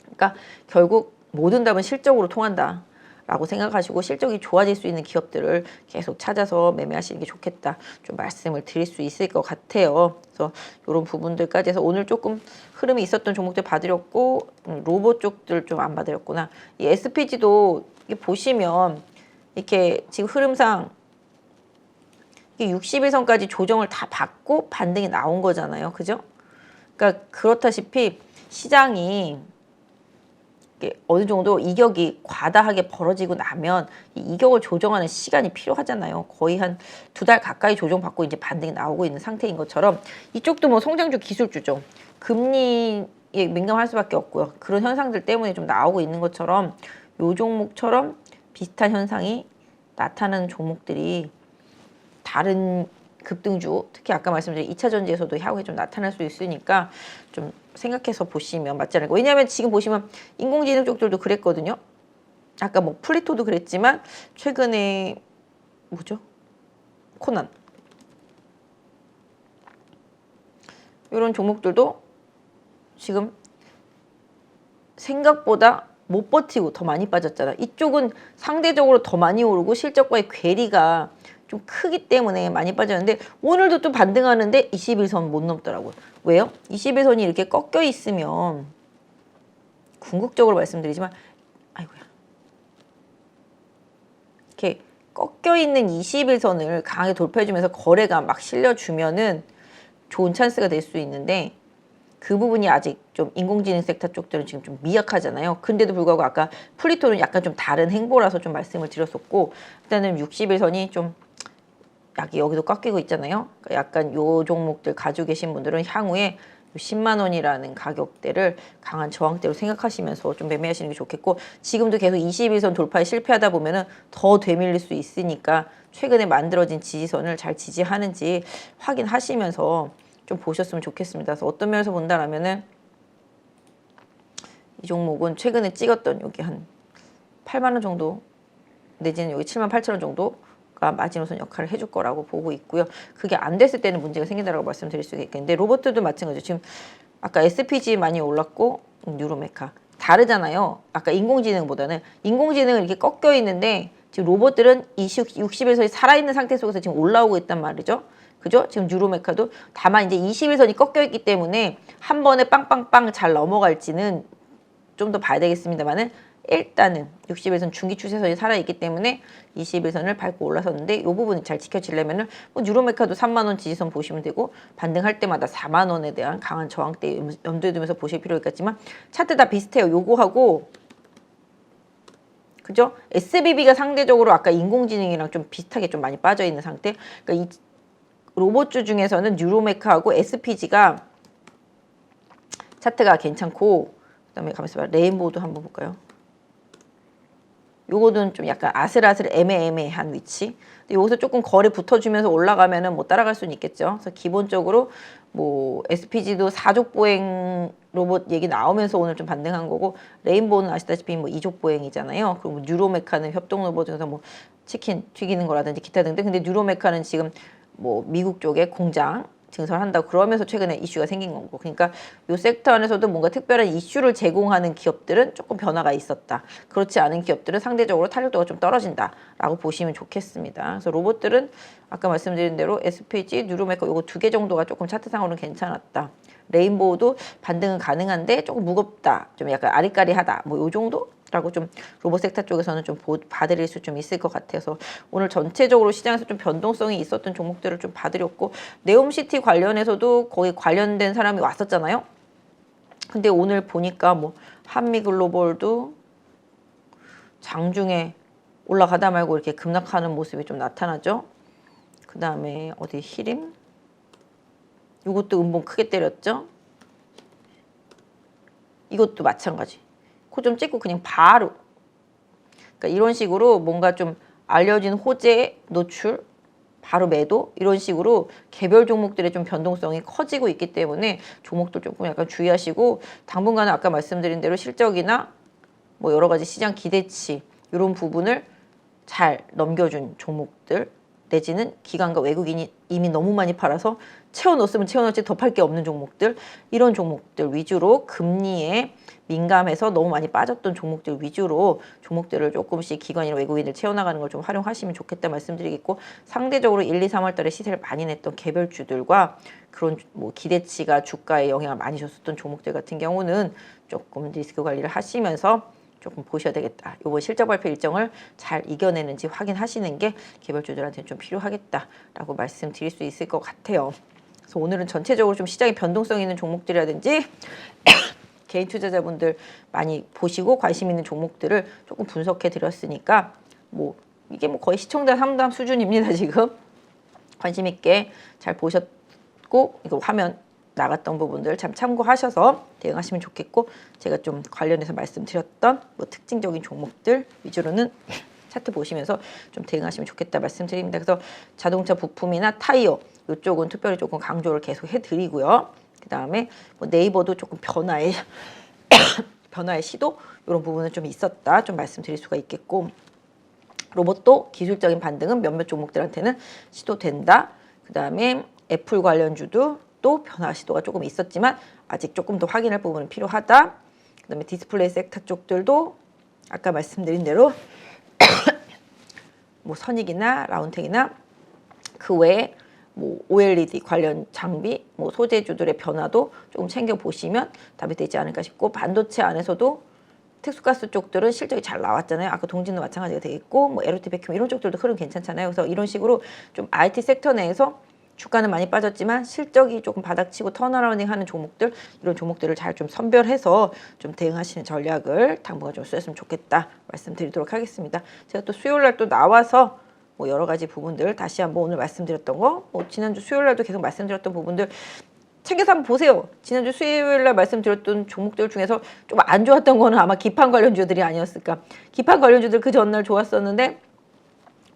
그러니까 결국 모든 답은 실적으로 통한다. 라고 생각하시고 실적이 좋아질 수 있는 기업들을 계속 찾아서 매매하시는 게 좋겠다. 좀 말씀을 드릴 수 있을 것 같아요. 그래서 이런 부분들까지 해서 오늘 조금 흐름이 있었던 종목들 봐드렸고 로봇 쪽들 좀 안 봐드렸구나. 이 SPG도 보시면 이렇게 지금 흐름상 60일선까지 조정을 다 받고 반등이 나온 거잖아요. 그죠? 그러니까 그렇다시피 시장이 어느 정도 이격이 과다하게 벌어지고 나면 이 이격을 조정하는 시간이 필요하잖아요. 거의 한 2달 가까이 조정받고 이제 반등이 나오고 있는 상태인 것처럼 이쪽도 뭐 성장주 기술주죠. 금리에 민감할 수밖에 없고요. 그런 현상들 때문에 좀 나오고 있는 것처럼 요 종목처럼 비슷한 현상이 나타나는 종목들이 다른 급등주, 특히 아까 말씀드린 2차 전지에서도 향후에 좀 나타날 수 있으니까 좀 생각해서 보시면 맞지 않을까. 왜냐하면 지금 보시면 인공지능 쪽들도 그랬거든요. 아까 뭐 플리토도 그랬지만 최근에 뭐죠? 코난 이런 종목들도 지금 생각보다 못 버티고 더 많이 빠졌잖아. 이쪽은 상대적으로 더 많이 오르고 실적과의 괴리가 좀 크기 때문에 많이 빠졌는데 오늘도 또 반등하는데 21선 못 넘더라고요. 왜요? 21선이 이렇게 꺾여 있으면 궁극적으로 말씀드리지만 아이고야 이렇게 꺾여 있는 21선을 강하게 돌파해주면서 거래가 막 실려주면은 좋은 찬스가 될 수 있는데 그 부분이 아직 좀 인공지능 섹터 쪽들은 지금 좀 미약하잖아요. 근데도 불구하고 아까 플리토는 약간 좀 다른 행보라서 좀 말씀을 드렸었고 일단은 60일선이 좀 여기도 꺾이고 있잖아요. 그러니까 약간 요 종목들 가지고 계신 분들은 향후에 10만 원이라는 가격대를 강한 저항대로 생각하시면서 좀 매매하시는 게 좋겠고, 지금도 계속 21선 돌파에 실패하다 보면은 더 되밀릴 수 있으니까 최근에 만들어진 지지선을 잘 지지하는지 확인하시면서 좀 보셨으면 좋겠습니다. 그래서 어떤 면에서 본다라면은 이 종목은 최근에 찍었던 여기 한 8만 원 정도 내지는 여기 7만 8천 원 정도가 마지노선 역할을 해줄 거라고 보고 있고요. 그게 안 됐을 때는 문제가 생긴다고 말씀드릴 수가 있겠는데, 로봇도 마찬가지죠. 지금 아까 SPG 많이 올랐고 뉴로메카 다르잖아요. 아까 인공지능보다는 인공지능은 이렇게 꺾여 있는데 지금 로봇들은 60일선이 살아있는 상태 속에서 지금 올라오고 있단 말이죠. 그죠? 지금 뉴로메카도 다만 이제 21선이 꺾여 있기 때문에 한 번에 빵빵빵 잘 넘어갈지는 좀 더 봐야 되겠습니다만은, 일단은 60일선 중기 추세선이 살아있기 때문에 21선을 밟고 올라섰는데, 이 부분이 잘 지켜지려면은 뭐 뉴로메카도 3만 원 지지선 보시면 되고, 반등할 때마다 4만 원에 대한 강한 저항대 염두에 두면서 보실 필요가 있겠지만, 차트 다 비슷해요. 요거하고 그죠? SBB가 상대적으로 아까 인공지능이랑 좀 비슷하게 좀 많이 빠져 있는 상태. 그러니까 이 로봇주 중에서는 뉴로메카하고 SPG가 차트가 괜찮고, 그다음에 가만있어 봐. 레인보우도 한번 볼까요? 요거는 좀 약간 아슬아슬 애매한 위치. 근데 여기서 조금 거리 붙어주면서 올라가면은 뭐 따라갈 수는 있겠죠. 그래서 기본적으로 뭐 SPG도 사족 보행 로봇 얘기 나오면서 오늘 좀 반등한 거고, 레인보우는 아시다시피 뭐 이족 보행이잖아요. 그리고 뉴로메카는 협동 로봇 중에서 뭐 치킨 튀기는 거라든지 기타 등등. 근데 뉴로메카는 지금 뭐 미국 쪽에 공장 증설한다고 그러면서 최근에 이슈가 생긴 거고, 그러니까 이 섹터 안에서도 뭔가 특별한 이슈를 제공하는 기업들은 조금 변화가 있었다. 그렇지 않은 기업들은 상대적으로 탄력도가 좀 떨어진다라고 보시면 좋겠습니다. 그래서 로봇들은 아까 말씀드린 대로 SPG, 뉴로메카 요거 두 개 정도가 조금 차트상으로는 괜찮았다. 레인보우도 반등은 가능한데 조금 무겁다, 좀 약간 아리까리하다, 뭐 요 정도? 라고 좀 로봇 섹터 쪽에서는 좀 봐드릴 수 좀 있을 것 같아서, 오늘 전체적으로 시장에서 좀 변동성이 있었던 종목들을 좀 봐드렸고, 네옴시티 관련해서도 거기 관련된 사람이 왔었잖아요. 근데 오늘 보니까 뭐 한미글로벌도 장중에 올라가다 말고 이렇게 급락하는 모습이 좀 나타나죠. 그 다음에 어디 히림? 이것도 음봉 크게 때렸죠. 이것도 마찬가지. 코 좀 찍고 그냥 바로, 그러니까 이런 식으로 뭔가 좀 알려진 호재 노출 바로 매도, 이런 식으로 개별 종목들의 좀 변동성이 커지고 있기 때문에 종목들 조금 약간 주의하시고, 당분간은 아까 말씀드린 대로 실적이나 뭐 여러 가지 시장 기대치 이런 부분을 잘 넘겨준 종목들, 내지는 기관과 외국인이 이미 너무 많이 팔아서 채워넣었으면 채워넣었지 더 팔 게 없는 종목들, 이런 종목들 위주로, 금리에 민감해서 너무 많이 빠졌던 종목들 위주로 종목들을 조금씩 기관이나 외국인들 채워나가는 걸 좀 활용하시면 좋겠다 말씀드리겠고, 상대적으로 1, 2, 3월 달에 시세를 많이 냈던 개별주들과 그런 뭐 기대치가 주가에 영향을 많이 줬었던 종목들 같은 경우는 조금 리스크 관리를 하시면서 조금 보셔야 되겠다. 이번 실적 발표 일정을 잘 이겨내는지 확인하시는 게 개별주들한테는 좀 필요하겠다라고 말씀드릴 수 있을 것 같아요. 그래서 오늘은 전체적으로 좀 시장에 변동성 있는 종목들이라든지 개인 투자자분들 많이 보시고 관심 있는 종목들을 조금 분석해 드렸으니까, 뭐 이게 뭐 거의 시청자 상담 수준입니다. 지금 관심 있게 잘 보셨고, 이거 화면 나갔던 부분들 참 참고하셔서 대응하시면 좋겠고, 제가 좀 관련해서 말씀드렸던 뭐 특징적인 종목들 위주로는 차트 보시면서 좀 대응하시면 좋겠다 말씀드립니다. 그래서 자동차 부품이나 타이어 이쪽은 특별히 조금 강조를 계속 해드리고요. 그 다음에 뭐 네이버도 조금 변화의 시도, 이런 부분은 좀 있었다 좀 말씀드릴 수가 있겠고, 로봇도 기술적인 반등은 몇몇 종목들한테는 시도된다. 그 다음에 애플 관련주도 또 변화 시도가 조금 있었지만 아직 조금 더 확인할 부분은 필요하다. 그 다음에 디스플레이 섹터 쪽들도 아까 말씀드린 대로 뭐 선익이나 라운텍이나 그 외에 뭐 OLED 관련 장비, 뭐 소재주들의 변화도 조금 챙겨 보시면 답이 되지 않을까 싶고, 반도체 안에서도 특수가스 쪽들은 실적이 잘 나왔잖아요. 아까 동진도 마찬가지가 되겠고, 뭐 LOT 백큐 이런 쪽들도 흐름 괜찮잖아요. 그래서 이런 식으로 좀 IT 섹터 내에서 주가는 많이 빠졌지만 실적이 조금 바닥치고 턴어라운딩 하는 종목들, 이런 종목들을 잘 좀 선별해서 좀 대응하시는 전략을 당분간 좀 쓰셨으면 좋겠다 말씀드리도록 하겠습니다. 제가 또 수요일 날 또 나와서 뭐 여러 가지 부분들 다시 한번 오늘 말씀드렸던 거, 뭐 지난주 수요일 날도 계속 말씀드렸던 부분들 챙겨서 한번 보세요. 지난주 수요일 날 말씀드렸던 종목들 중에서 좀 안 좋았던 거는 아마 기판 관련주들이 아니었을까. 기판 관련주들 그 전날 좋았었는데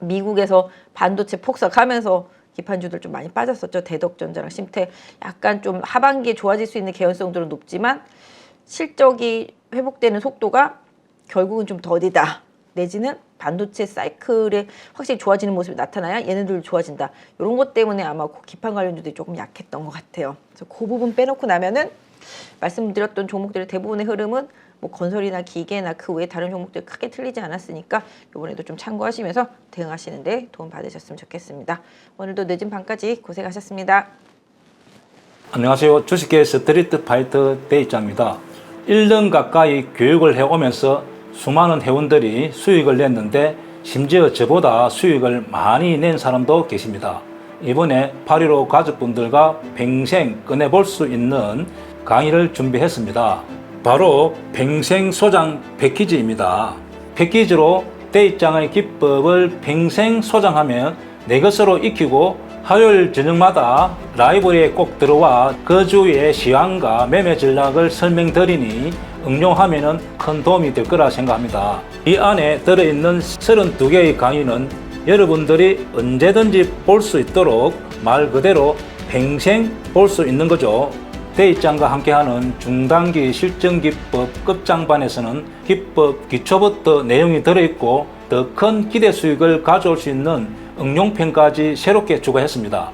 미국에서 반도체 폭삭하면서 기판주들 좀 많이 빠졌었죠. 대덕전자랑 심태 약간 좀 하반기에 좋아질 수 있는 개연성들은 높지만 실적이 회복되는 속도가 결국은 좀 더디다. 내지는 반도체 사이클에 확실히 좋아지는 모습이 나타나야 얘네들 좋아진다. 이런 것 때문에 아마 기판 관련주들이 조금 약했던 것 같아요. 그래서 그 부분 빼놓고 나면은 말씀드렸던 종목들의 대부분의 흐름은 뭐 건설이나 기계나 그 외에 다른 종목들 크게 틀리지 않았으니까 이번에도 좀 참고하시면서 대응하시는데 도움 받으셨으면 좋겠습니다. 오늘도 늦은 밤까지 고생하셨습니다. 안녕하세요. 주식계 스트리트 파이터 대입장입니다. 1년 가까이 교육을 해오면서 수많은 회원들이 수익을 냈는데 심지어 저보다 수익을 많이 낸 사람도 계십니다. 이번에 8.15 가족분들과 평생 꺼내볼 수 있는 강의를 준비했습니다. 바로 평생 소장 패키지입니다. 패키지로 대입장의 기법을 평생 소장하면 내 것으로 익히고 화요일 저녁마다 라이브러리에 꼭 들어와 그 주의 시황과 매매 전략을 설명드리니 응용하면 큰 도움이 될 거라 생각합니다. 이 안에 들어있는 32개의 강의는 여러분들이 언제든지 볼 수 있도록 말 그대로 평생 볼 수 있는 거죠. 대입장과 함께하는 중단기 실전기법 끝장반에서는 기법 기초부터 내용이 들어있고 더 큰 기대 수익을 가져올 수 있는 응용편까지 새롭게 추가했습니다.